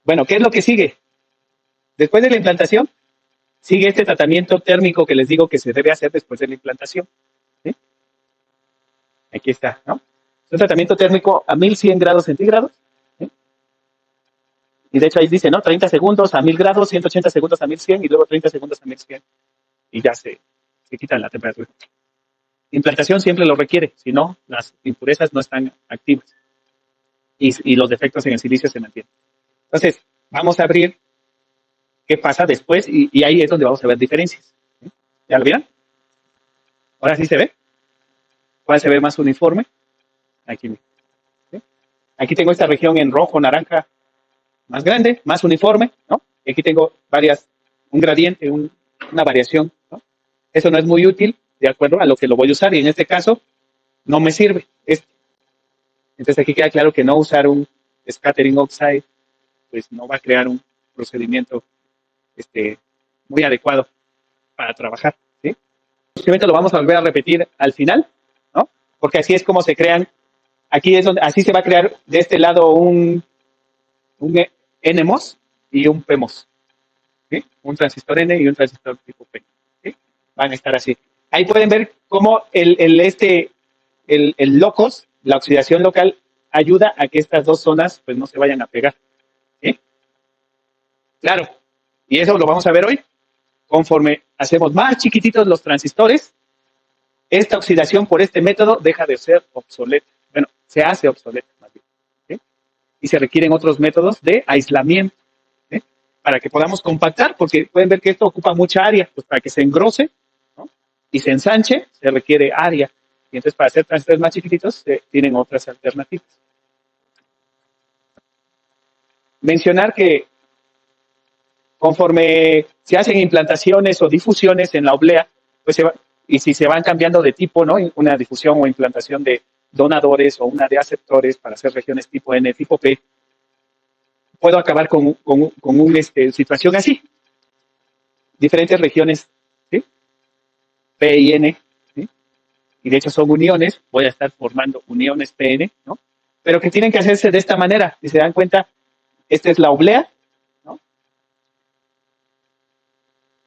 [SPEAKER 1] Bueno, ¿qué es lo que sigue? Después de la implantación, sigue este tratamiento térmico que les digo que se debe hacer después de la implantación. ¿Sí? Aquí está, ¿no? Es un tratamiento térmico a 1100 grados centígrados. ¿Sí? Y de hecho ahí dice, ¿no? 30 segundos a 1000 grados, 180 segundos a 1100 y luego 30 segundos a 1100. Y ya se quita la temperatura. Implantación siempre lo requiere, si no, las impurezas no están activas y los defectos en el silicio se mantienen. Entonces, vamos a abrir qué pasa después y ahí es donde vamos a ver diferencias. ¿Sí? ¿Ya lo vieron? Ahora sí se ve. ¿Cuál se ve más uniforme? Aquí. ¿Sí? Aquí tengo esta región en rojo, naranja, más grande, más uniforme, ¿no? Y aquí tengo un gradiente, una variación, ¿no? Eso no es muy útil de acuerdo a lo que lo voy a usar y en este caso no me sirve. Entonces aquí queda claro que no usar un scattering oxide pues no va a crear un procedimiento muy adecuado para trabajar. ¿Sí? El procedimiento lo vamos a volver a repetir al final, ¿no? Porque así es como se crean, aquí es donde, así se va a crear de este lado un NMOS y un PMOS. ¿Sí? Un transistor N y un transistor tipo P. ¿Sí? Van a estar así. Ahí pueden ver cómo el locus, la oxidación local, ayuda a que estas dos zonas pues no se vayan a pegar. ¿Sí? Claro, y eso lo vamos a ver hoy. Conforme hacemos más chiquititos los transistores, esta oxidación por este método deja de ser obsoleta. Bueno, se hace obsoleta más bien. ¿Sí? Y se requieren otros métodos de aislamiento, ¿sí? Para que podamos compactar, porque pueden ver que esto ocupa mucha área, pues para que se engrose, ¿no? Y se ensanche, se requiere área. Y entonces para hacer transistores más chiquititos se tienen otras alternativas. Mencionar que conforme se hacen implantaciones o difusiones en la oblea, pues y si se van cambiando de tipo, ¿no? Una difusión o implantación de donadores o una de aceptores para hacer regiones tipo N, tipo P, puedo acabar con una situación así. Diferentes regiones, ¿sí? P y N, ¿sí? Y de hecho son uniones, voy a estar formando uniones PN, ¿no? Pero que tienen que hacerse de esta manera. Si se dan cuenta, esta es la oblea, ¿no?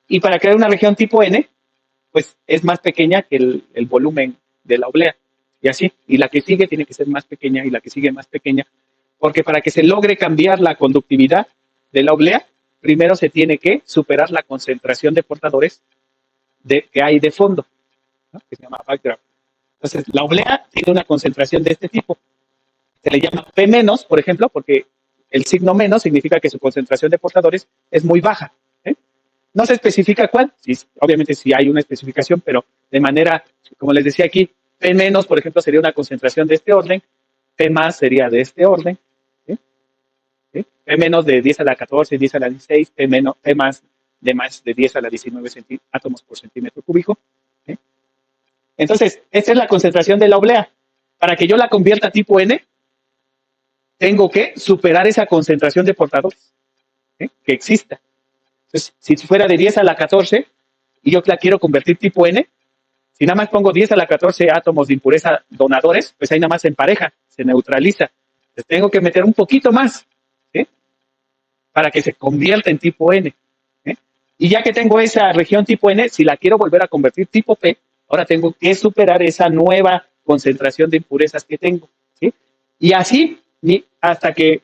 [SPEAKER 1] Y para crear una región tipo N, pues es más pequeña que el volumen de la oblea. Y así. Y la que sigue tiene que ser más pequeña y la que sigue más pequeña. Porque para que se logre cambiar la conductividad de la oblea, primero se tiene que superar la concentración de portadores que hay de fondo, ¿no? Que se llama background. Entonces, la oblea tiene una concentración de este tipo. Se le llama P menos, por ejemplo, porque el signo menos significa que su concentración de portadores es muy baja. ¿Eh? No se especifica cuál, sí, obviamente sí hay una especificación, pero de manera, como les decía aquí, P menos, por ejemplo, sería una concentración de este orden, P más sería de este orden, ¿sí? ¿Sí? P menos de 10 a la 14, 10 a la 16, P, menos, P más de 10 a la 19 átomos por centímetro cúbico. ¿Sí? Entonces, esta es la concentración de la oblea. Para que yo la convierta a tipo N, tengo que superar esa concentración de portadores, ¿sí? Que exista. Entonces, si fuera de 10 a la 14 y yo la quiero convertir tipo N, si nada más pongo 10 a la 14 átomos de impureza donadores, pues ahí nada más se empareja, se neutraliza. Entonces tengo que meter un poquito más, ¿sí? Para que se convierta en tipo N. ¿Sí? Y ya que tengo esa región tipo N, si la quiero volver a convertir tipo P, ahora tengo que superar esa nueva concentración de impurezas que tengo. ¿Sí? Y así hasta que,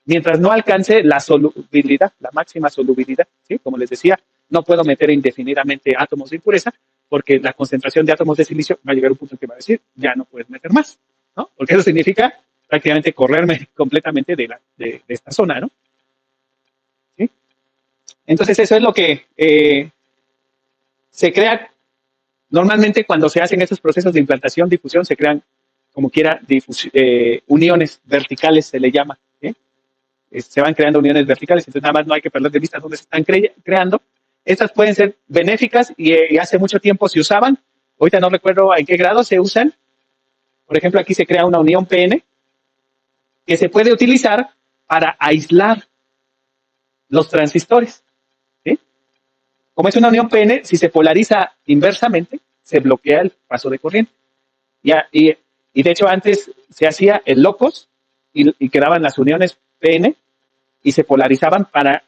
[SPEAKER 1] mientras no alcance la solubilidad, la máxima solubilidad, ¿sí? Como les decía, no puedo meter indefinidamente átomos de impureza porque la concentración de átomos de silicio va a llegar a un punto en que va a decir, ya no puedes meter más, ¿no? Porque eso significa prácticamente correrme completamente de esta zona, ¿no? ¿Sí? Entonces eso es lo que se crea normalmente cuando se hacen estos procesos de implantación, difusión, se crean como quiera uniones verticales, se le llama, ¿sí? Se van creando uniones verticales, entonces nada más no hay que perder de vista dónde se están creando. Estas pueden ser benéficas y hace mucho tiempo se usaban, ahorita no recuerdo en qué grado se usan. Por ejemplo, aquí se crea una unión PN que se puede utilizar para aislar los transistores, ¿sí? Como es una unión PN, si se polariza inversamente, se bloquea el paso de corriente. Y de hecho antes se hacía el locos y quedaban las uniones PN y se polarizaban para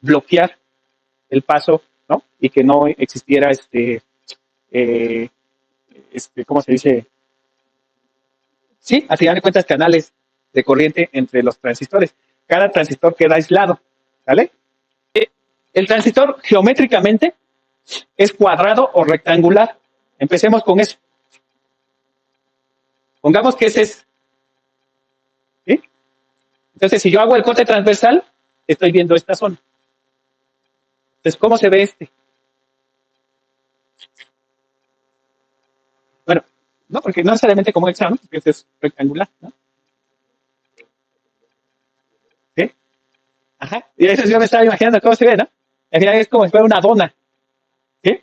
[SPEAKER 1] bloquear el paso, ¿no? Y que no existiera ¿cómo se dice? Sí, al final de cuentas canales de corriente entre los transistores. Cada transistor queda aislado, ¿vale? El transistor geométricamente es cuadrado o rectangular. Empecemos con eso. Pongamos que ese es, ¿sí? Entonces, si yo hago el corte transversal, estoy viendo esta zona. Entonces, ¿cómo se ve este? Bueno, no, porque no necesariamente como hexágono, porque este es rectangular, ¿no? ¿Sí? Ajá. Y eso yo me estaba imaginando cómo se ve, ¿no? Al final es como si fuera una dona, ¿sí?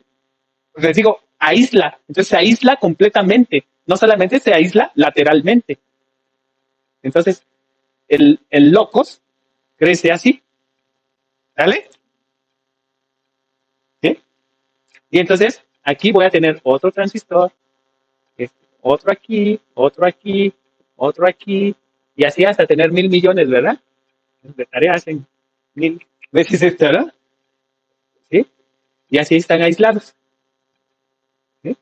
[SPEAKER 1] Pues les digo, aísla. Entonces se aísla completamente. No solamente se aísla lateralmente. Entonces, el locos crece así. ¿Vale? ¿Sí? Y entonces, aquí voy a tener otro transistor, otro aquí, otro aquí, otro aquí, y así hasta tener 1.000 millones, ¿verdad? De tareas en 1.000 veces esto, ¿verdad? ¿Sí? Y así están aislados. ¿Sí?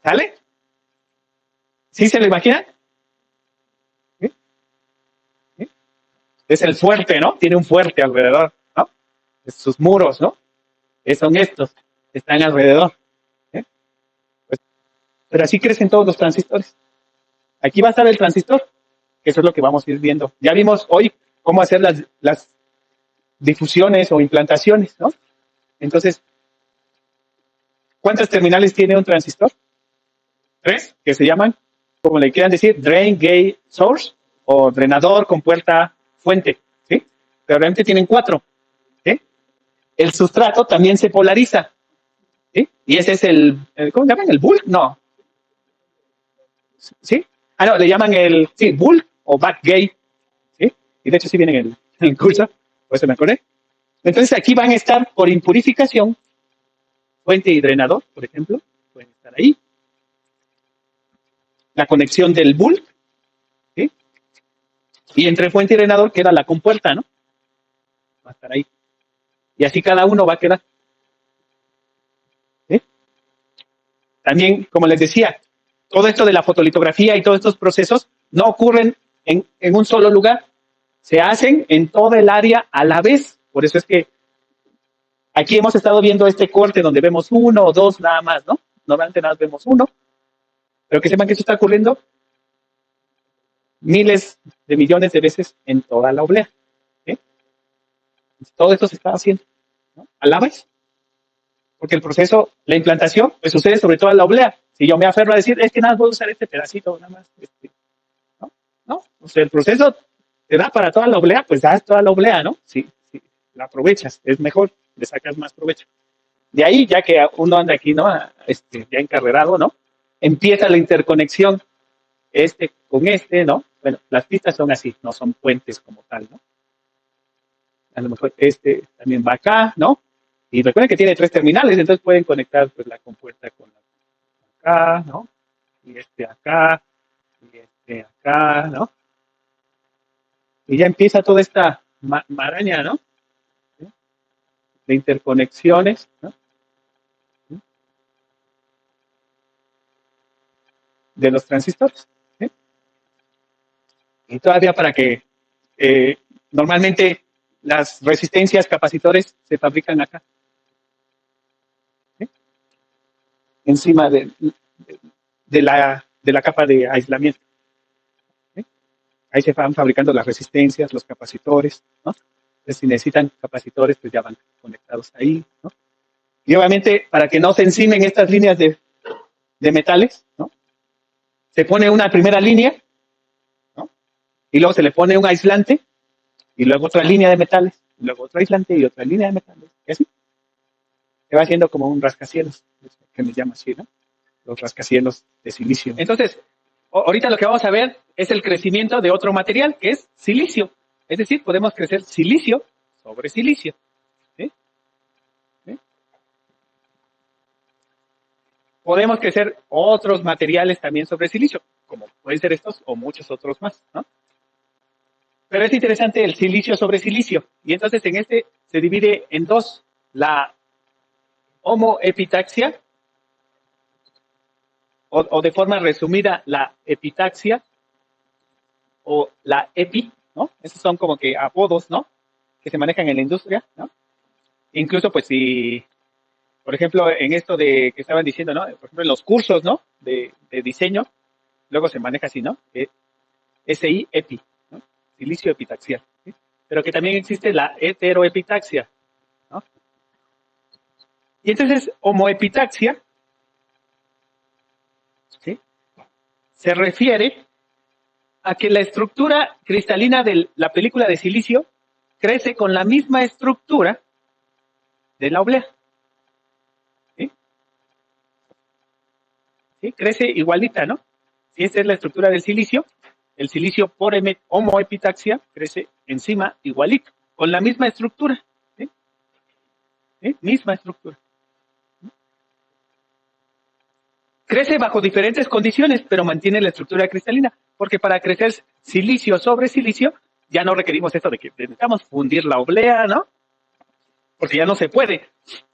[SPEAKER 1] ¿Sale? ¿Sí se lo imaginan? ¿Sí? ¿Sí? Es el fuerte, ¿no? Tiene un fuerte alrededor, ¿no? Sus muros, ¿no? Son estos, están alrededor. ¿Eh? Pues, pero así crecen todos los transistores. Aquí va a estar el transistor, que eso es lo que vamos a ir viendo. Ya vimos hoy cómo hacer las difusiones o implantaciones, ¿no? Entonces, ¿cuántas terminales tiene un transistor? 3, que se llaman, como le quieran decir, drain, gate, source, o drenador con puerta fuente, ¿sí? Pero realmente tienen 4, ¿sí? El sustrato también se polariza, ¿sí? Y ese es ¿cómo le llaman? ¿El bulk? No, ¿sí? Ah, no, le llaman sí, bulk o backgate, ¿sí? Y de hecho sí viene en el curso, por eso me acordé. Entonces aquí van a estar por impurificación, fuente y drenador, por ejemplo, pueden estar ahí. La conexión del bulk, ¿sí? Y entre fuente y drenador queda la compuerta, ¿no? Va a estar ahí. Y así cada uno va a quedar. ¿Sí? También, como les decía, todo esto de la fotolitografía y todos estos procesos no ocurren en un solo lugar. Se hacen en toda el área a la vez. Por eso es que aquí hemos estado viendo este corte donde vemos uno o dos nada más, ¿no? Normalmente nada más vemos uno, pero que sepan que eso está ocurriendo miles de millones de veces en toda la oblea. ¿Sí? Todo esto se está haciendo, ¿no? A la vez. Porque el proceso, la implantación, pues sucede sobre todo en la oblea. Si yo me aferro a decir, es que nada, voy a usar este pedacito, nada más, ¿no? ¿No? O sea, el proceso te da para toda la oblea, pues das toda la oblea, ¿no? Sí, sí, la aprovechas, es mejor, le sacas más provecho. De ahí, ya que uno anda aquí, ¿no? Ya encarrerado, ¿no? Empieza la interconexión, con ¿no? Bueno, las pistas son así, no son puentes como tal, ¿no? A lo mejor también va acá, ¿no? Y recuerden que tiene 3 terminales, entonces pueden conectar pues la compuerta con la acá, ¿no? Y acá, y acá, ¿no? Y ya empieza toda esta maraña, ¿no? De interconexiones, ¿no? De los transistores. ¿Sí? Y todavía para que normalmente las resistencias capacitores se fabrican acá, ¿sí? Encima de la capa de aislamiento. ¿Sí? Ahí se van fabricando las resistencias, los capacitores, ¿no? Entonces, si necesitan capacitores, pues ya van conectados ahí, ¿no? Y obviamente, para que no se encimen estas líneas de metales, ¿no? Se pone una primera línea, ¿no? Y luego se le pone un aislante, y luego otra línea de metales, y luego otro aislante y otra línea de metales. Y así se va haciendo como un rascacielos, que me llama así, ¿no? Los rascacielos de silicio. Entonces, ahorita lo que vamos a ver es el crecimiento de otro material, que es silicio. Es decir, podemos crecer silicio sobre silicio. ¿Sí? ¿Sí? Podemos crecer otros materiales también sobre silicio, como pueden ser estos o muchos otros más, ¿no? Pero es interesante el silicio sobre silicio. Y entonces en se divide en dos, la homoepitaxia, o de forma resumida, la epitaxia, o la EPI, ¿no? Esos son como que apodos, ¿no? Que se manejan en la industria, ¿no? Incluso, pues, si, por ejemplo, en esto de que estaban diciendo, ¿no? Por ejemplo, en los cursos, ¿no? De diseño, luego se maneja así, ¿no? SI, EPI, ¿no? Silicio epitaxial, ¿sí? Pero que también existe la heteroepitaxia, ¿no? Y entonces, homoepitaxia, ¿sí? Se refiere a que la estructura cristalina de la película de silicio crece con la misma estructura de la oblea. ¿Sí? ¿Sí? Crece igualita, ¿no? Si esta es la estructura del silicio, el silicio por homoepitaxia crece encima igualito, con la misma estructura. ¿Sí? ¿Sí? Misma estructura. Crece bajo diferentes condiciones, pero mantiene la estructura cristalina, porque para crecer silicio sobre silicio, ya no requerimos esto de que necesitamos fundir la oblea, ¿no? Porque ya no se puede,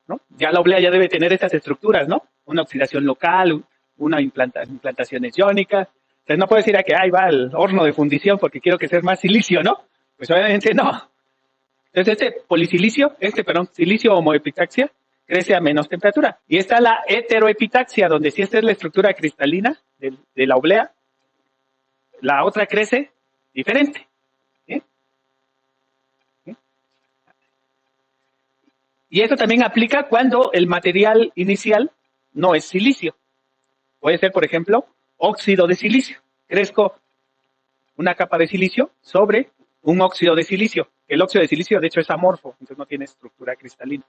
[SPEAKER 1] ¿no? Ya la oblea ya debe tener estas estructuras, ¿no? Una oxidación local, una implantaciones iónicas. Entonces no puedes ir a que ahí va al horno de fundición porque quiero que sea más silicio, ¿no? Pues obviamente no. Entonces silicio homoepitaxia, crece a menos temperatura. Y está la heteroepitaxia, donde si esta es la estructura cristalina de la oblea, la otra crece diferente. ¿Sí? ¿Sí? Y esto también aplica cuando el material inicial no es silicio. Puede ser, por ejemplo, óxido de silicio. Crezco una capa de silicio sobre un óxido de silicio. El óxido de silicio, de hecho, es amorfo, entonces no tiene estructura cristalina.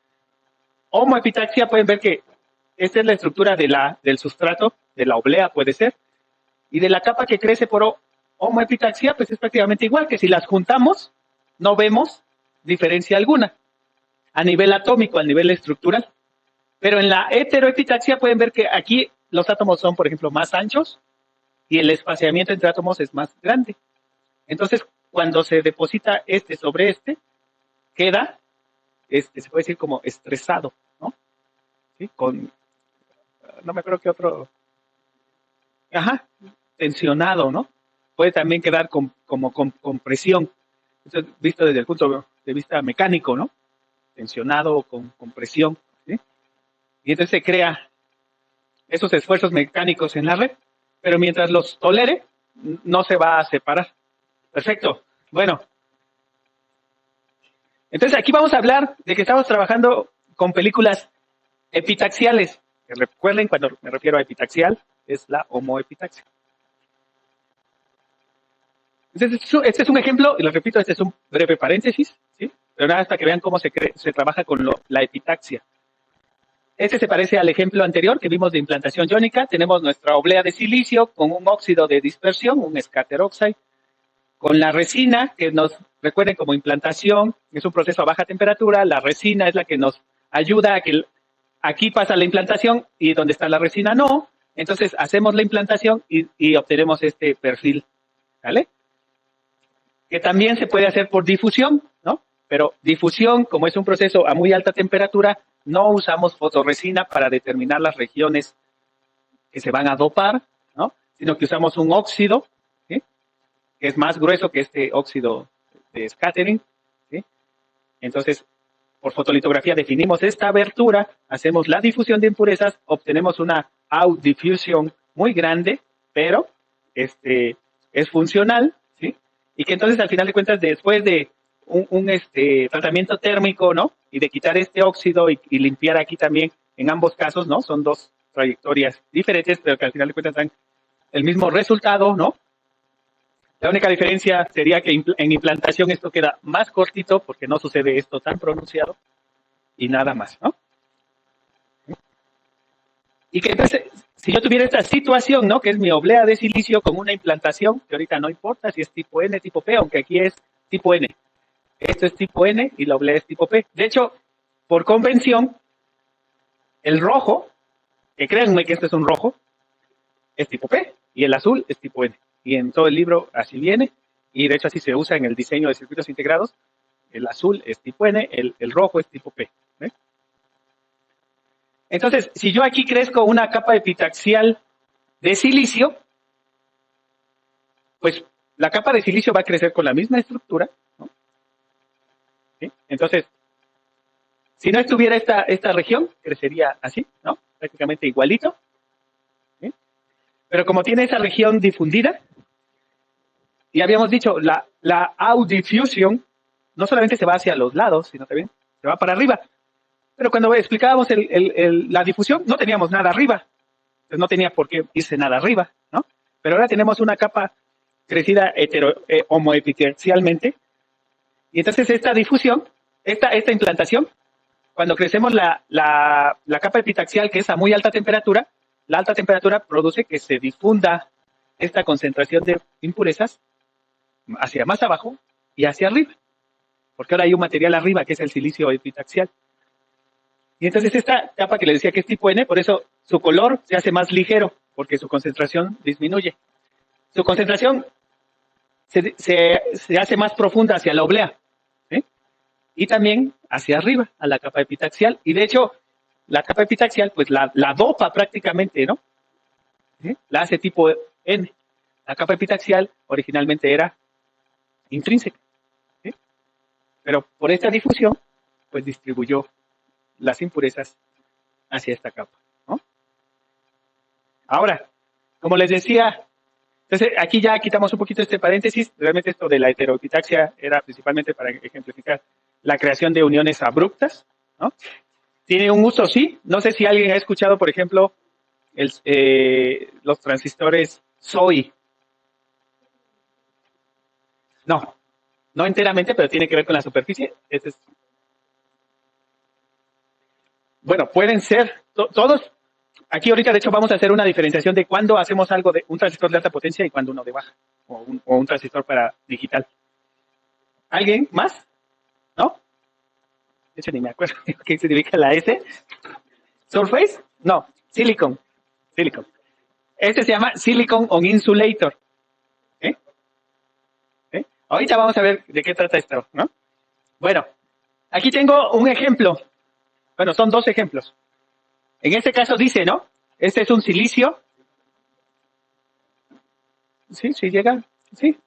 [SPEAKER 1] Homoepitaxia, pueden ver que esta es la estructura del sustrato, de la oblea puede ser, y de la capa que crece por homoepitaxia, pues es prácticamente igual, que si las juntamos, no vemos diferencia alguna, a nivel atómico, a nivel estructural. Pero en la heteroepitaxia pueden ver que aquí los átomos son, por ejemplo, más anchos y el espaciamiento entre átomos es más grande. Entonces, cuando se deposita sobre queda, se puede decir como estresado, ¿no? ¿Sí? No me acuerdo qué otro, ajá, tensionado, ¿no? puede también quedar con presión. Eso es visto desde el punto de vista mecánico, ¿no? Tensionado o con presión, ¿sí? Y entonces se crea esos esfuerzos mecánicos en la red, pero mientras los tolere, no se va a separar. Perfecto. Bueno, entonces aquí vamos a hablar de que estamos trabajando con películas epitaxiales. Recuerden, cuando me refiero a epitaxial, es la homoepitaxia. Este es un ejemplo, y lo repito, este es un breve paréntesis, ¿sí? Pero nada, hasta que vean cómo se trabaja con la epitaxia. Este se parece al ejemplo anterior que vimos de implantación iónica. Tenemos nuestra oblea de silicio con un óxido de dispersión, un scatter oxide, con la resina, que nos recuerden como implantación, es un proceso a baja temperatura. La resina es la que nos ayuda a que aquí pasa la implantación y donde está la resina no. Entonces hacemos la implantación y obtenemos este perfil, ¿vale? Que también se puede hacer por difusión, ¿no? Pero difusión, como es un proceso a muy alta temperatura, no usamos fotorresina para determinar las regiones que se van a dopar, ¿no? Sino que usamos un óxido, ¿sí? Que es más grueso que este óxido de scattering, ¿sí? Entonces, por fotolitografía definimos esta abertura, hacemos la difusión de impurezas, obtenemos una out diffusion muy grande, pero es funcional, ¿sí? Y que entonces al final de cuentas, después de un tratamiento térmico, ¿no? Y de quitar este óxido y limpiar aquí también, en ambos casos, ¿no? Son dos trayectorias diferentes, pero que al final de cuentas dan el mismo resultado, ¿no? La única diferencia sería que en implantación esto queda más cortito porque no sucede esto tan pronunciado y nada más, ¿no? Y que entonces, si yo tuviera esta situación, ¿no? Que es mi oblea de silicio con una implantación, que ahorita no importa si es tipo N, tipo P, aunque aquí es tipo N. Esto es tipo N y la oblea es tipo P. De hecho, por convención, el rojo, que créanme que este es un rojo, es tipo P y el azul es tipo N. Y en todo el libro así viene, y de hecho así se usa en el diseño de circuitos integrados. El azul es tipo N, el rojo es tipo P. ¿Ve? Entonces, si yo aquí crezco una capa epitaxial de silicio, pues la capa de silicio va a crecer con la misma estructura, ¿no? ¿Sí? Entonces, si no estuviera esta región, crecería así, ¿no? Prácticamente igualito. ¿Sí? Pero como tiene esa región difundida, y habíamos dicho, la out diffusion no solamente se va hacia los lados, sino también se va para arriba. Pero cuando explicábamos la difusión, no teníamos nada arriba. Entonces no tenía por qué irse nada arriba, ¿no? Pero ahora tenemos una capa crecida homoepitaxialmente. Y entonces esta difusión, esta implantación, cuando crecemos la capa epitaxial, que es a muy alta temperatura, la alta temperatura produce que se difunda esta concentración de impurezas hacia más abajo y hacia arriba. Porque ahora hay un material arriba, que es el silicio epitaxial. Y entonces esta capa que le decía que es tipo N, por eso su color se hace más ligero, porque su concentración disminuye. Su concentración se hace más profunda hacia la oblea, ¿sí? Y también hacia arriba, a la capa epitaxial. Y de hecho, la capa epitaxial, pues la dopa prácticamente, ¿no? ¿Sí? La hace tipo N. La capa epitaxial originalmente era intrínseca, ¿sí? Pero por esta difusión, pues distribuyó las impurezas hacia esta capa, ¿no? Ahora, como les decía, entonces aquí ya quitamos un poquito este paréntesis. Realmente esto de la heteroepitaxia era principalmente para ejemplificar la creación de uniones abruptas, ¿no? Tiene un uso, sí. No sé si alguien ha escuchado, por ejemplo, los transistores SOI. No, no enteramente, pero tiene que ver con la superficie. Bueno, pueden ser todos. Aquí ahorita, de hecho, vamos a hacer una diferenciación de cuándo hacemos algo de un transistor de alta potencia y cuándo uno de baja, o un transistor para digital. ¿Alguien más? ¿No? De hecho, ni me acuerdo qué significa la S. ¿Surface? No, silicon. Silicon. Este se llama silicon on insulator. ¿Eh? ¿Eh? Ahorita vamos a ver de qué trata esto, ¿no? Bueno, aquí tengo un ejemplo. Bueno, son dos ejemplos. En este caso dice, ¿no? Este es un silicio. Sí, sí llega. ¿sí?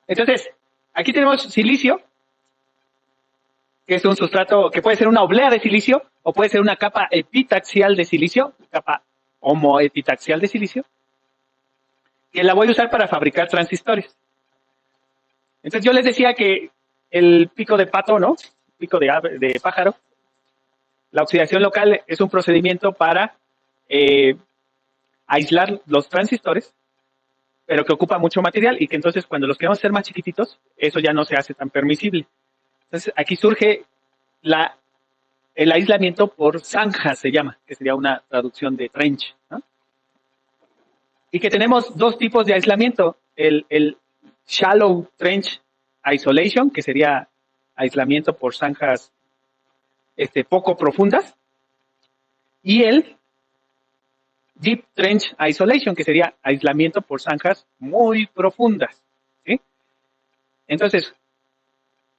[SPEAKER 1] Entonces, aquí tenemos silicio, que es un sustrato que puede ser una oblea de silicio o puede ser una capa epitaxial de silicio, capa homoepitaxial de silicio, que la voy a usar para fabricar transistores. Entonces yo les decía que el pico de pato, ¿no? Pico de pájaro, la oxidación local es un procedimiento para aislar los transistores, pero que ocupa mucho material y que entonces cuando los queremos hacer más chiquititos, eso ya no se hace tan permisible. Entonces aquí surge el aislamiento por zanjas, se llama, que sería una traducción de trench, ¿no? Y que tenemos dos tipos de aislamiento, el shallow trench isolation, que sería aislamiento por zanjas poco profundas, y el deep trench isolation, que sería aislamiento por zanjas muy profundas, ¿sí? Entonces,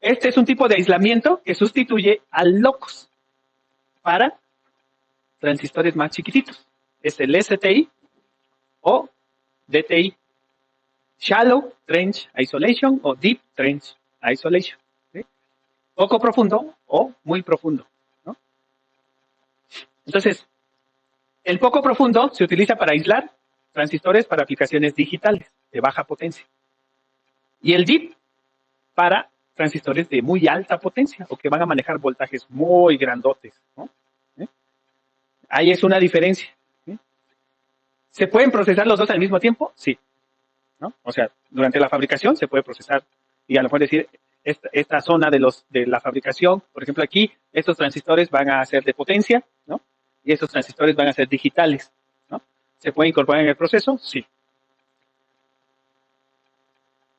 [SPEAKER 1] este es un tipo de aislamiento que sustituye al LOCOS para transistores más chiquititos. Es el STI o DTI. Shallow Trench Isolation o Deep Trench Isolation. ¿Sí? Poco profundo o muy profundo, ¿no? Entonces, el poco profundo se utiliza para aislar transistores para aplicaciones digitales de baja potencia. Y el Deep para transistores de muy alta potencia o que van a manejar voltajes muy grandotes, ¿no? ¿Eh? Ahí es una diferencia. ¿Sí? ¿Se pueden procesar los dos al mismo tiempo? Sí. ¿No? O sea, durante la fabricación se puede procesar y a lo mejor decir, esta zona de la fabricación, por ejemplo aquí, estos transistores van a ser de potencia, ¿no? Y estos transistores van a ser digitales, ¿no? ¿Se puede incorporar en el proceso? Sí.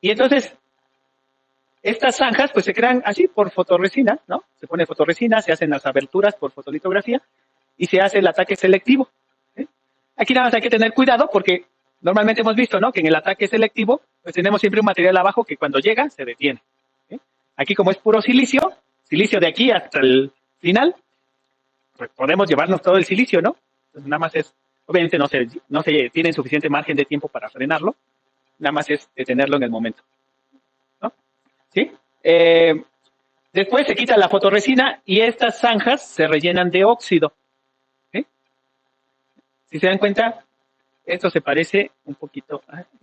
[SPEAKER 1] Y entonces, estas zanjas pues se crean así por fotorresina, ¿no? Se pone fotorresina, se hacen las aberturas por fotolitografía y se hace el ataque selectivo. ¿Sí? Aquí nada más hay que tener cuidado porque normalmente hemos visto, ¿no? Que en el ataque selectivo, pues tenemos siempre un material abajo que cuando llega se detiene. ¿Sí? Aquí como es puro silicio, silicio de aquí hasta el final, pues podemos llevarnos todo el silicio, ¿no? Entonces, nada más es, obviamente no se tiene suficiente margen de tiempo para frenarlo, nada más es detenerlo en el momento, ¿no? ¿Sí? Después se quita la fotorresina y estas zanjas se rellenan de óxido. ¿Sí? Si se dan cuenta, esto se parece un poquito a esto,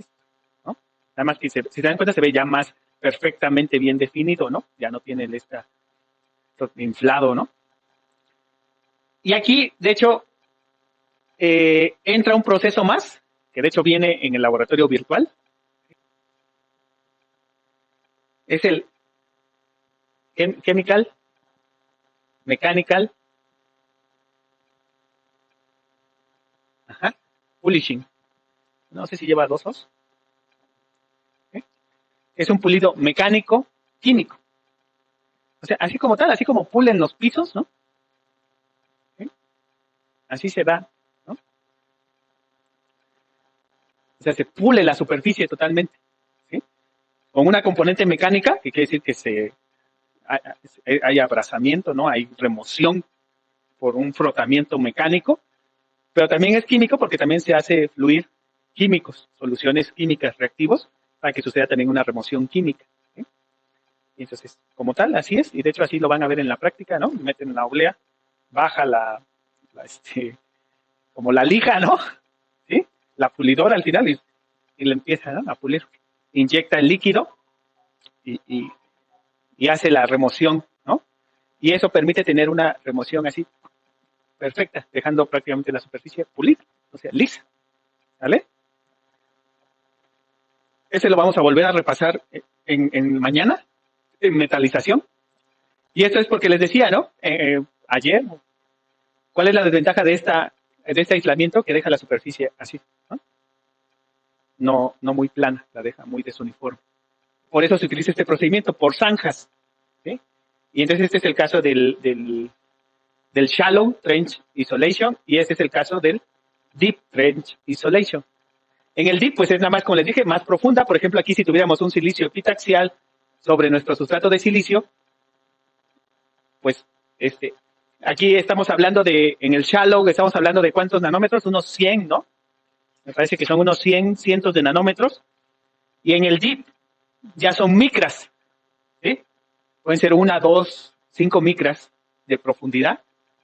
[SPEAKER 1] ¿no? Nada más que si se dan cuenta se ve ya más perfectamente bien definido, ¿no? Ya no tiene esto inflado, ¿no? Y aquí, de hecho, entra un proceso más, que de hecho viene en el laboratorio virtual. Es el chemical, mechanical, polishing. No sé si lleva dos os. ¿Sí? Es un pulido mecánico, químico. O sea, así como tal, así como pulen los pisos, ¿no? ¿Sí? Así se da, ¿no? O sea, se pule la superficie totalmente, ¿sí? Con una componente mecánica, que quiere decir que hay abrazamiento, ¿no? Hay remoción por un frotamiento mecánico, pero también es químico porque también se hace fluir químicos, soluciones químicas, reactivos, para que suceda también una remoción química. ¿Sí? Y entonces, como tal, así es, y de hecho así lo van a ver en la práctica, ¿no? Meten la oblea, baja como la lija, ¿no? ¿Sí? La pulidora al final y le empieza, ¿no? A pulir. Inyecta el líquido y hace la remoción, ¿no? Y eso permite tener una remoción así perfecta, dejando prácticamente la superficie pulida, o sea, lisa, ¿vale? Ese lo vamos a volver a repasar en mañana, en metalización. Y esto es porque les decía, ¿no? Ayer, ¿cuál es la desventaja de este aislamiento que deja la superficie así? No muy plana, la deja muy desuniforme. Por eso se utiliza este procedimiento, por zanjas. ¿Sí? Y entonces este es el caso del shallow trench isolation y este es el caso del deep trench isolation. En el deep, pues es nada más, como les dije, más profunda. Por ejemplo, aquí si tuviéramos un silicio epitaxial sobre nuestro sustrato de silicio, pues aquí estamos hablando en el shallow, estamos hablando de ¿cuántos nanómetros? Unos 100, ¿no? Me parece que son unos 100, cientos de nanómetros. Y en el DIP ya son micras, ¿sí? Pueden ser 1, 2, 5 micras de profundidad,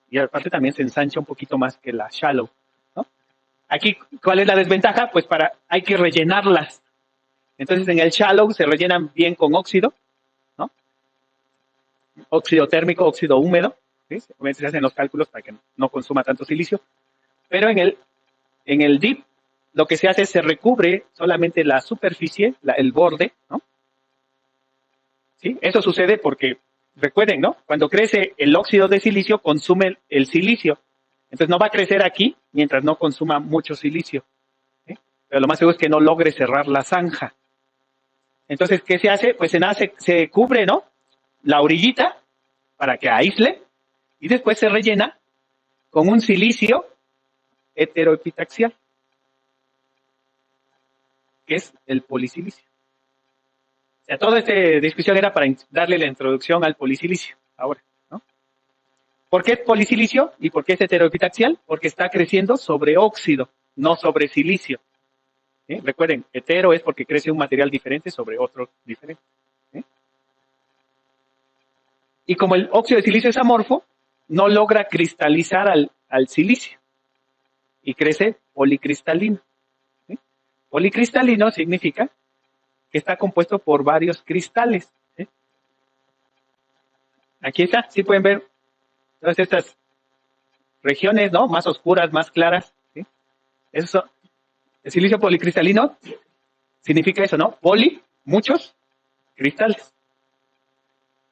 [SPEAKER 1] y aparte también se ensancha un poquito más que la shallow, ¿no? Aquí, ¿cuál es la desventaja? Pues hay que rellenarlas. Entonces en el shallow se rellenan bien con óxido, ¿no? Óxido térmico, óxido húmedo, ¿sí? Obviamente se hacen los cálculos para que no consuma tanto silicio, pero en el deep lo que se hace es se recubre solamente la superficie, el borde, ¿no? ¿Sí? Eso sucede porque, recuerden, ¿no? Cuando crece el óxido de silicio, consume el silicio. Entonces no va a crecer aquí mientras no consuma mucho silicio, ¿sí? Pero lo más seguro es que no logre cerrar la zanja. Entonces, ¿qué se hace? Pues se cubre, ¿no? La orillita para que aísle y después se rellena con un silicio heteroepitaxial, que es el polisilicio. O sea, toda esta discusión era para darle la introducción al polisilicio ahora, ¿no? ¿Por qué es polisilicio y por qué es heteroepitaxial? Porque está creciendo sobre óxido, no sobre silicio. ¿Sí? Recuerden, hetero es porque crece un material diferente sobre otro diferente. ¿Sí? Y como el óxido de silicio es amorfo, no logra cristalizar al silicio y crece policristalino. ¿Sí? Policristalino significa que está compuesto por varios cristales. ¿Sí? Aquí está, sí pueden ver todas estas regiones, ¿no? Más oscuras, más claras. ¿Sí? Eso, el silicio policristalino significa eso, ¿no? Poli, muchos cristales.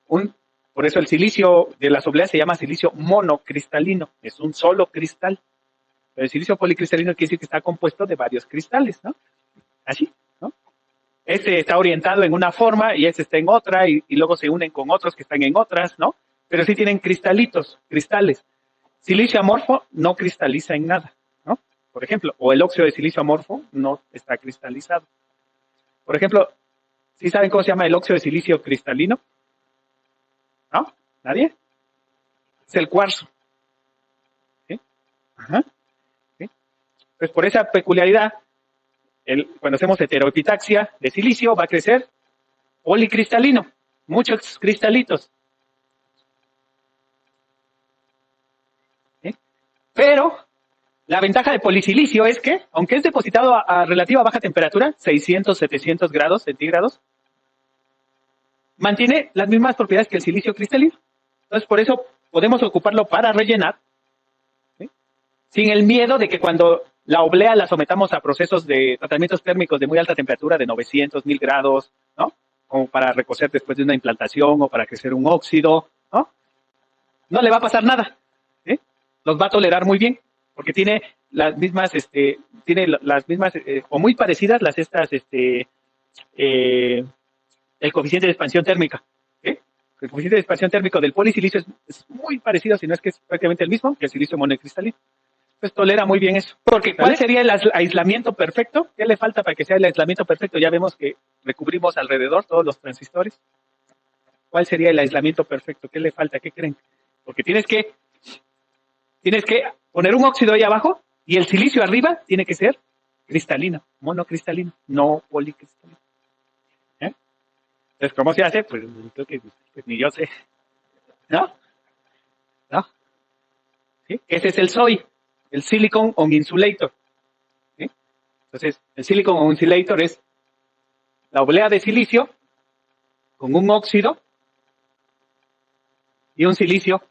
[SPEAKER 1] Por eso el silicio de las obleas se llama silicio monocristalino, es un solo cristal. Pero el silicio policristalino quiere decir que está compuesto de varios cristales, ¿no? Así, ¿no? Este está orientado en una forma y este está en otra y luego se unen con otros que están en otras, ¿no? Pero sí tienen cristales. Silicio amorfo no cristaliza en nada, ¿no? Por ejemplo, o el óxido de silicio amorfo no está cristalizado. Por ejemplo, ¿sí saben cómo se llama el óxido de silicio cristalino? ¿No? ¿Nadie? Es el cuarzo. ¿Sí? Ajá. ¿Sí? Pues por esa peculiaridad, cuando hacemos heteroepitaxia de silicio, va a crecer policristalino, muchos cristalitos. ¿Sí? Pero la ventaja de polisilicio es que, aunque es depositado a relativa baja temperatura, 600, 700 grados centígrados, mantiene las mismas propiedades que el silicio cristalino. Entonces, por eso podemos ocuparlo para rellenar, ¿sí? Sin el miedo de que cuando la oblea la sometamos a procesos de tratamientos térmicos de muy alta temperatura, de 900, 1000 grados, ¿no? Como para recocer después de una implantación o para crecer un óxido, ¿no? No le va a pasar nada, ¿sí? Los va a tolerar muy bien, porque tiene las mismas, o muy parecidas el coeficiente de expansión térmica, ¿sí? El coeficiente de expansión térmico del polisilicio es muy parecido, si no es que es prácticamente el mismo que el silicio monocristalino. Pues tolera muy bien eso. Porque ¿cuál sería el aislamiento perfecto? ¿Qué le falta para que sea el aislamiento perfecto? Ya vemos que recubrimos alrededor todos los transistores. ¿Cuál sería el aislamiento perfecto? ¿Qué le falta? ¿Qué creen? Porque tienes que poner un óxido ahí abajo y el silicio arriba tiene que ser cristalino, monocristalino, no policristalino. ¿Eh? Entonces, ¿cómo se hace? Pues creo que pues, ni yo sé. ¿No? ¿No? ¿Sí? Ese es el SOI, el Silicon on Insulator. ¿Sí? Entonces, el Silicon on Insulator es la oblea de silicio con un óxido y un silicio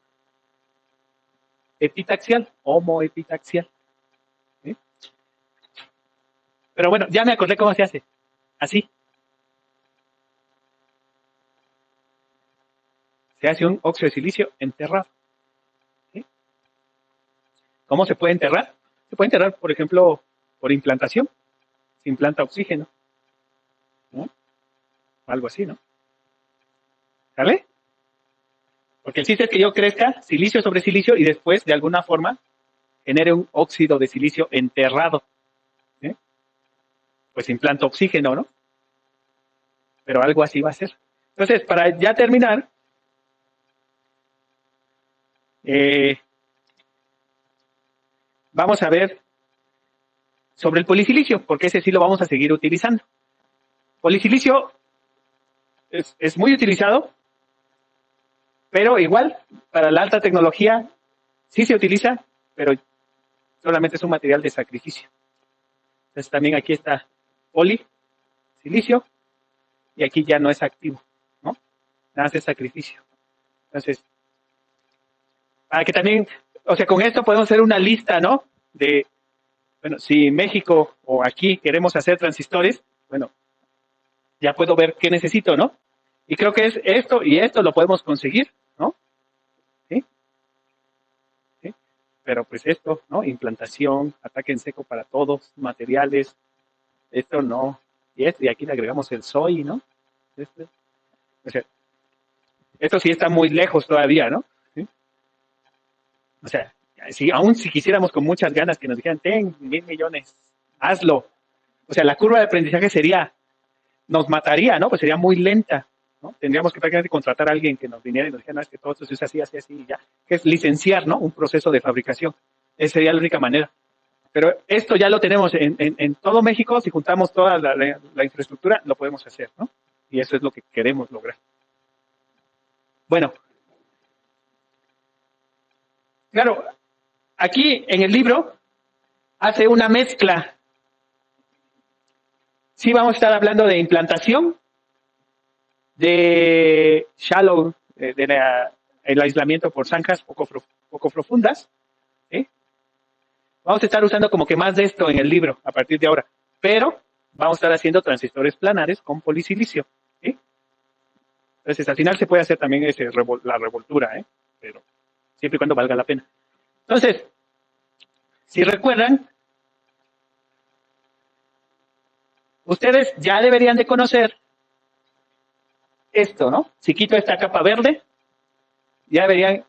[SPEAKER 1] epitaxial, homoepitaxial. ¿Sí? Pero bueno, ya me acordé cómo se hace. Así. Se hace un óxido de silicio enterrado. ¿Sí? ¿Cómo se puede enterrar? Se puede enterrar, por ejemplo, por implantación. Se implanta oxígeno, ¿no? Algo así, ¿no? ¿Sale? Porque el chiste es que yo crezca silicio sobre silicio y después, de alguna forma, genere un óxido de silicio enterrado. ¿Sí? Pues implanta oxígeno, ¿no? Pero algo así va a ser. Entonces, para ya terminar, vamos a ver sobre el polisilicio, porque ese sí lo vamos a seguir utilizando. Polisilicio es muy utilizado, pero igual para la alta tecnología sí se utiliza, pero solamente es un material de sacrificio. Entonces también aquí está polisilicio y aquí ya no es activo, ¿no? Nada más es sacrificio. Entonces, para que también, o sea, con esto podemos hacer una lista, ¿no? De, bueno, si México o aquí queremos hacer transistores, bueno, ya puedo ver qué necesito, ¿no? Y creo que es esto y esto lo podemos conseguir, ¿no? ¿Sí? ¿Sí? Pero pues esto, ¿no? Implantación, ataque en seco para todos, materiales, esto no. Y aquí le agregamos el soy, ¿no? Este, o sea, esto sí está muy lejos todavía, ¿no? ¿Sí? O sea, aún si quisiéramos con muchas ganas que nos dijeran, ten 1,000,000,000, hazlo. O sea, la curva de aprendizaje nos mataría, ¿no? Pues sería muy lenta, ¿no? Tendríamos que prácticamente contratar a alguien que nos viniera y nos dijera, no, es que todo esto es así, así, así, y ya. Que es licenciar, ¿no? Un proceso de fabricación. Esa sería la única manera. Pero esto ya lo tenemos en todo México, si juntamos toda la infraestructura, lo podemos hacer, ¿no? Y eso es lo que queremos lograr. Bueno, claro, aquí en el libro hace una mezcla. Sí vamos a estar hablando de implantación, de shallow, el aislamiento por zanjas poco profundas, ¿sí? Vamos a estar usando como que más de esto en el libro a partir de ahora, pero vamos a estar haciendo transistores planares con polisilicio, ¿sí? Entonces al final se puede hacer también la revoltura, ¿eh? Pero siempre y cuando valga la pena. Entonces, si recuerdan, ustedes ya deberían de conocer esto, ¿no? Si quito esta capa verde, ya deberían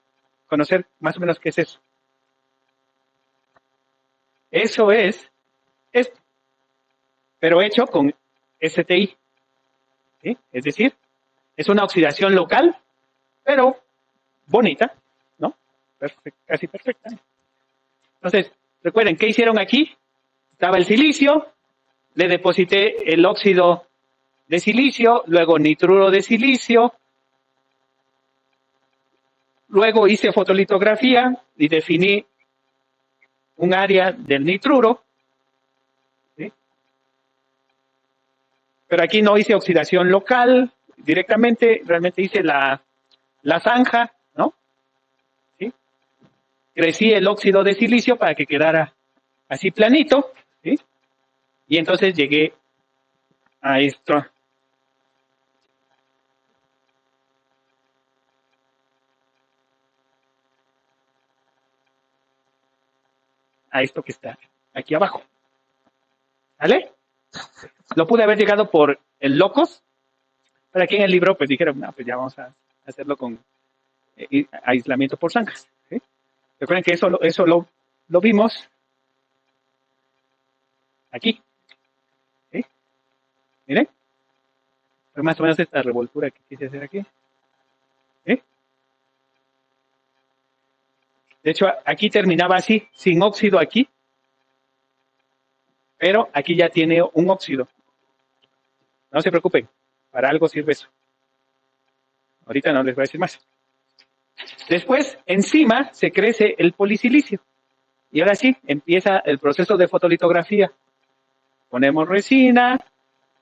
[SPEAKER 1] conocer más o menos qué es eso. Eso es esto, pero hecho con STI, ¿sí? Es decir, es una oxidación local, pero bonita, ¿no? Casi perfecta. Entonces, recuerden, ¿qué hicieron aquí? Estaba el silicio, le deposité el óxido de silicio, luego nitruro de silicio, luego hice fotolitografía y definí un área del nitruro, ¿sí? Pero aquí no hice oxidación local directamente, realmente hice la zanja, ¿no? ¿Sí? Crecí el óxido de silicio para que quedara así planito, ¿sí? Y entonces llegué a esto. A esto que está aquí abajo. ¿Vale? Lo pude haber llegado por el locos, pero aquí en el libro pues dijeron, no, pues ya vamos a hacerlo con aislamiento por zanjas. ¿Sí? Recuerden que eso lo vimos aquí. ¿Sí? Miren, fue más o menos esta revoltura que quise hacer aquí. ¿Sí? De hecho, aquí terminaba así, sin óxido aquí, pero aquí ya tiene un óxido. No se preocupen, para algo sirve eso. Ahorita no les voy a decir más. Después, encima se crece el polisilicio. Y ahora sí, empieza el proceso de fotolitografía. Ponemos resina,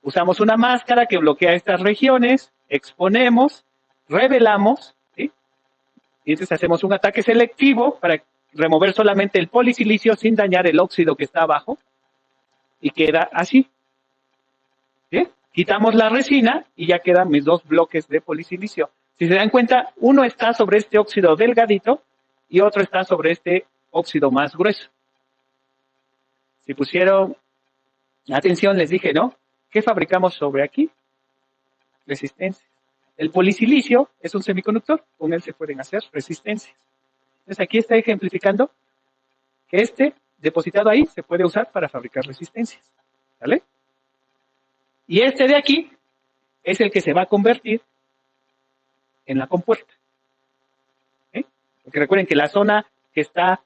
[SPEAKER 1] usamos una máscara que bloquea estas regiones, exponemos, revelamos, ¿sí? Y entonces hacemos un ataque selectivo para remover solamente el polisilicio sin dañar el óxido que está abajo y queda así. ¿Sí? Quitamos la resina y ya quedan mis dos bloques de polisilicio. Si se dan cuenta, uno está sobre este óxido delgadito y otro está sobre este óxido más grueso. Si pusieron atención, les dije, ¿no? ¿Qué fabricamos sobre aquí? Resistencias. El polisilicio es un semiconductor, con él se pueden hacer resistencias. Entonces aquí está ejemplificando que este depositado ahí se puede usar para fabricar resistencias. ¿Vale? Y este de aquí es el que se va a convertir en la compuerta. ¿Sí? Porque recuerden que la zona que está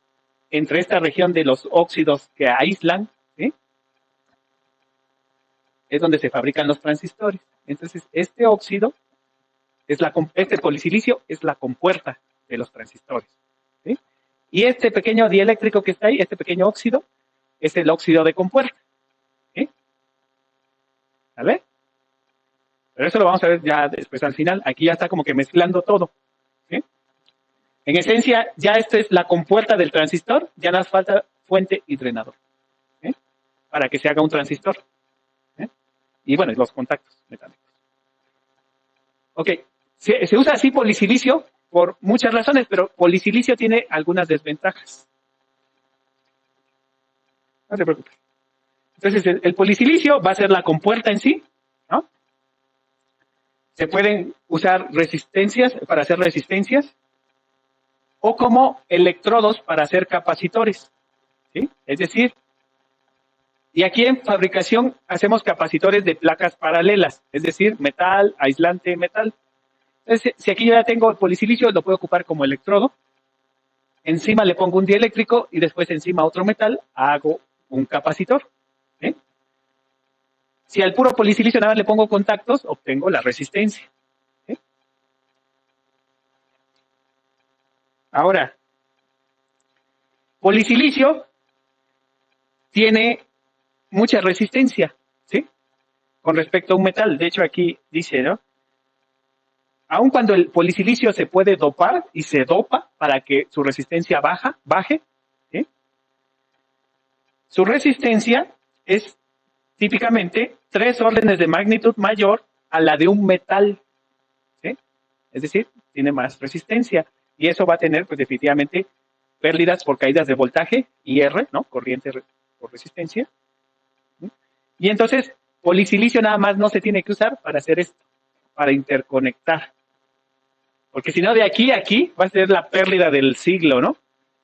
[SPEAKER 1] entre esta región de los óxidos que aíslan, ¿sí? es donde se fabrican los transistores. Entonces, este óxido, este polisilicio es la compuerta de los transistores. ¿Sí? Y este pequeño dieléctrico que está ahí, este pequeño óxido, es el óxido de compuerta. ¿Sí? ¿Vale? Pero eso lo vamos a ver ya después al final. Aquí ya está como que mezclando todo. ¿Sí? En esencia, ya esta es la compuerta del transistor, ya nos falta fuente y drenador. ¿Sí? Para que se haga un transistor. ¿Sí? Y bueno, los contactos metálicos. Ok, se usa así polisilicio por muchas razones, pero polisilicio tiene algunas desventajas. No se preocupe. Entonces, el polisilicio va a ser la compuerta en sí, ¿no? Se pueden usar resistencias para hacer resistencias o como electrodos para hacer capacitores, ¿sí? Es decir, y aquí en fabricación hacemos capacitores de placas paralelas, es decir, metal, aislante, metal. Entonces, si aquí yo ya tengo el polisilicio, lo puedo ocupar como electrodo. Encima le pongo un dieléctrico y después encima otro metal, hago un capacitor. ¿Sí? Si al puro polisilicio nada más le pongo contactos, obtengo la resistencia. ¿Sí? Ahora, polisilicio tiene mucha resistencia, ¿sí? Con respecto a un metal. De hecho, aquí dice, ¿no? Aun cuando el polisilicio se puede dopar y se dopa para que su resistencia baje, ¿sí? Su resistencia es típicamente 3 órdenes de magnitud mayor a la de un metal, ¿sí? Es decir, tiene más resistencia y eso va a tener pues definitivamente pérdidas por caídas de voltaje, IR, ¿no? Corriente por resistencia. ¿Sí? Y entonces, polisilicio nada más no se tiene que usar para hacer esto, para interconectar. Porque si no, de aquí a aquí va a ser la pérdida del siglo, ¿no?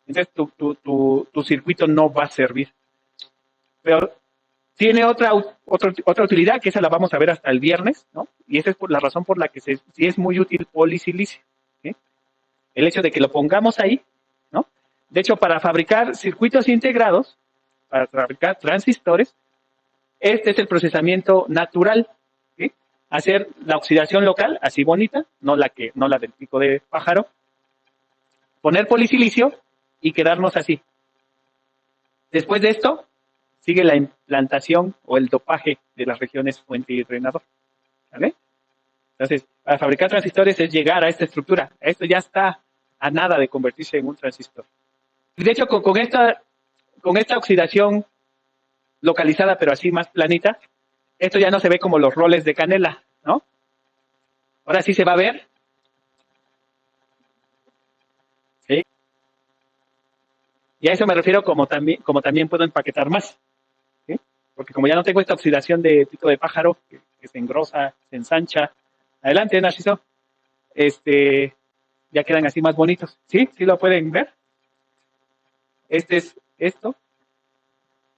[SPEAKER 1] Entonces tu circuito no va a servir. Pero tiene otra utilidad, que esa la vamos a ver hasta el viernes, ¿no? Y esa es por la razón por la que sí es muy útil polisilicio. ¿Sí? El hecho de que lo pongamos ahí, ¿no? De hecho, para fabricar circuitos integrados, para fabricar transistores, este es el procesamiento natural. ¿Sí? Hacer la oxidación local, así bonita, no la del pico de pájaro, poner polisilicio y quedarnos así. Después de esto, sigue la implantación o el dopaje de las regiones fuente y drenador. ¿Vale? Entonces, para fabricar transistores es llegar a esta estructura. Esto ya está a nada de convertirse en un transistor. Y de hecho, con esta oxidación localizada, pero así más planita, esto ya no se ve como los roles de canela, ¿no? Ahora sí se va a ver. ¿Sí? Y a eso me refiero como también puedo empaquetar más. ¿Sí? Porque como ya no tengo esta oxidación de pico de pájaro, que se engrosa, se ensancha. Adelante, Narciso. Ya quedan así más bonitos. ¿Sí? ¿Sí lo pueden ver? Este es esto,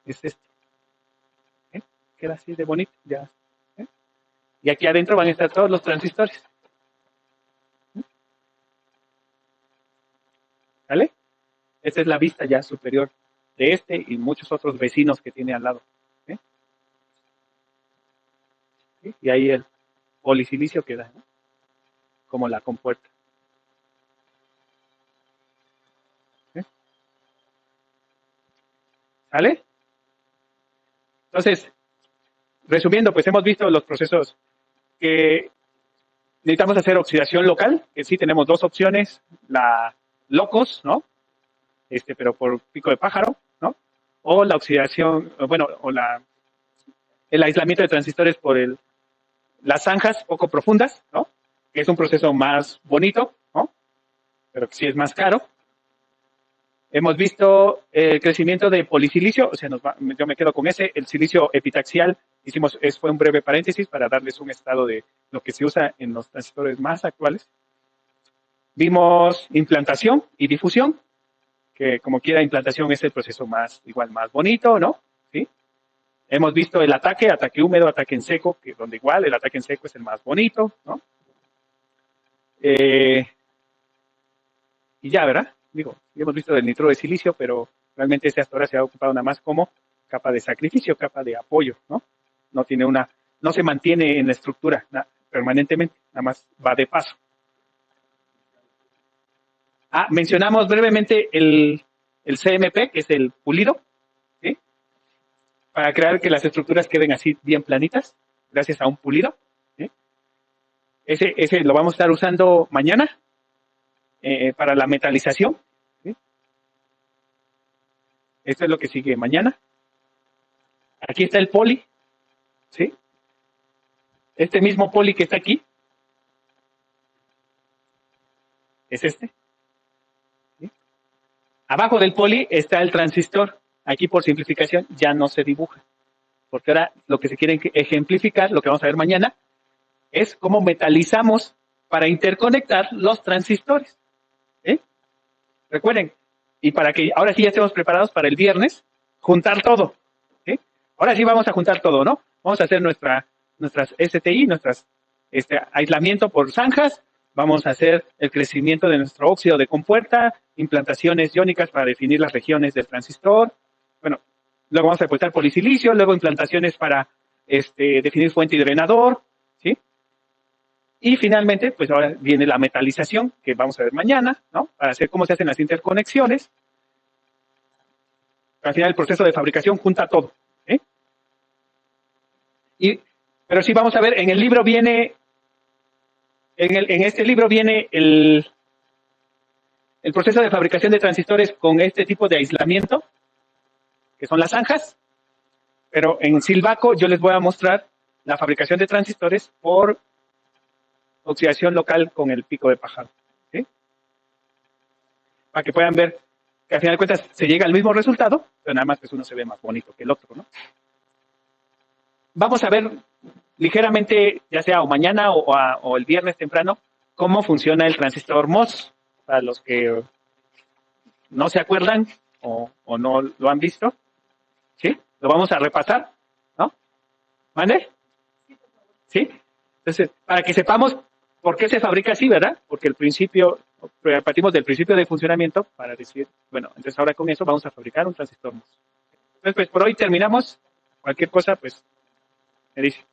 [SPEAKER 1] es esto. ¿Eh? Queda así de bonito. Ya. ¿Eh? Y aquí adentro van a estar todos los transistores. ¿Vale? Esta es la vista ya superior de este y muchos otros vecinos que tiene al lado. ¿Eh? ¿Sí? Y ahí el polisilicio queda, ¿no? Como la compuerta. ¿Eh? ¿Vale? Entonces, resumiendo, pues hemos visto los procesos que necesitamos hacer oxidación local, que sí tenemos dos opciones, la locos, ¿no? Pero por pico de pájaro, ¿no? O la oxidación, bueno, el aislamiento de transistores por las zanjas poco profundas, ¿no? Que es un proceso más bonito, ¿no? Pero que sí es más caro. Hemos visto el crecimiento de polisilicio, o sea, yo me quedo con ese, el silicio epitaxial, fue un breve paréntesis para darles un estado de lo que se usa en los transistores más actuales. Vimos implantación y difusión, que como quiera implantación es el proceso más bonito, ¿no? ¿Sí? Hemos visto el ataque húmedo, ataque en seco, que donde igual el ataque en seco es el más bonito, ¿no? Y ya, ¿verdad? Digo, hemos visto del nitrodo de silicio, pero realmente este hasta ahora se ha ocupado nada más como capa de sacrificio, capa de apoyo, ¿no? no tiene no se mantiene en la estructura permanentemente, nada más va de paso. Mencionamos brevemente el CMP, que es el pulido, ¿sí? Para crear que las estructuras queden así bien planitas, gracias a un pulido, ¿sí? Ese lo vamos a estar usando mañana para la metalización, ¿sí? Esto es lo que sigue mañana. Aquí está el poli, ¿sí? Este mismo poli que está aquí es este. ¿Sí? Abajo del poli está el transistor. Aquí por simplificación ya no se dibuja, porque ahora lo que se quiere ejemplificar, lo que vamos a ver mañana, es cómo metalizamos para interconectar los transistores. ¿Sí? Recuerden, y para que ahora sí ya estemos preparados para el viernes, juntar todo. ¿Sí? Ahora sí vamos a juntar todo, ¿no? Vamos a hacer nuestras STI, aislamiento por zanjas, vamos a hacer el crecimiento de nuestro óxido de compuerta, implantaciones iónicas para definir las regiones del transistor. Bueno, luego vamos a depurar polisilicio, luego implantaciones para definir fuente y drenador, ¿sí? Y finalmente, pues ahora viene la metalización, que vamos a ver mañana, ¿no? Para hacer cómo se hacen las interconexiones. Al final el proceso de fabricación junta todo, ¿sí? Pero sí vamos a ver, en el libro viene, en este libro viene el proceso de fabricación de transistores con este tipo de aislamiento, que son las zanjas, pero en Silvaco yo les voy a mostrar la fabricación de transistores por oxidación local con el pico de pájaro, ¿sí? Para que puedan ver que al final de cuentas se llega al mismo resultado, pero nada más que uno se ve más bonito que el otro, ¿no? Vamos a ver ligeramente, ya sea o mañana o el viernes temprano, cómo funciona el transistor MOS, para los que no se acuerdan o no lo han visto, ¿sí? Lo vamos a repasar, ¿no? ¿Mande? ¿Sí? Entonces, para que sepamos por qué se fabrica así, ¿verdad? Porque partimos del principio de funcionamiento para decir, bueno, entonces ahora con eso vamos a fabricar un transistor MOS. Entonces, pues por hoy terminamos. Cualquier cosa, pues, me dice.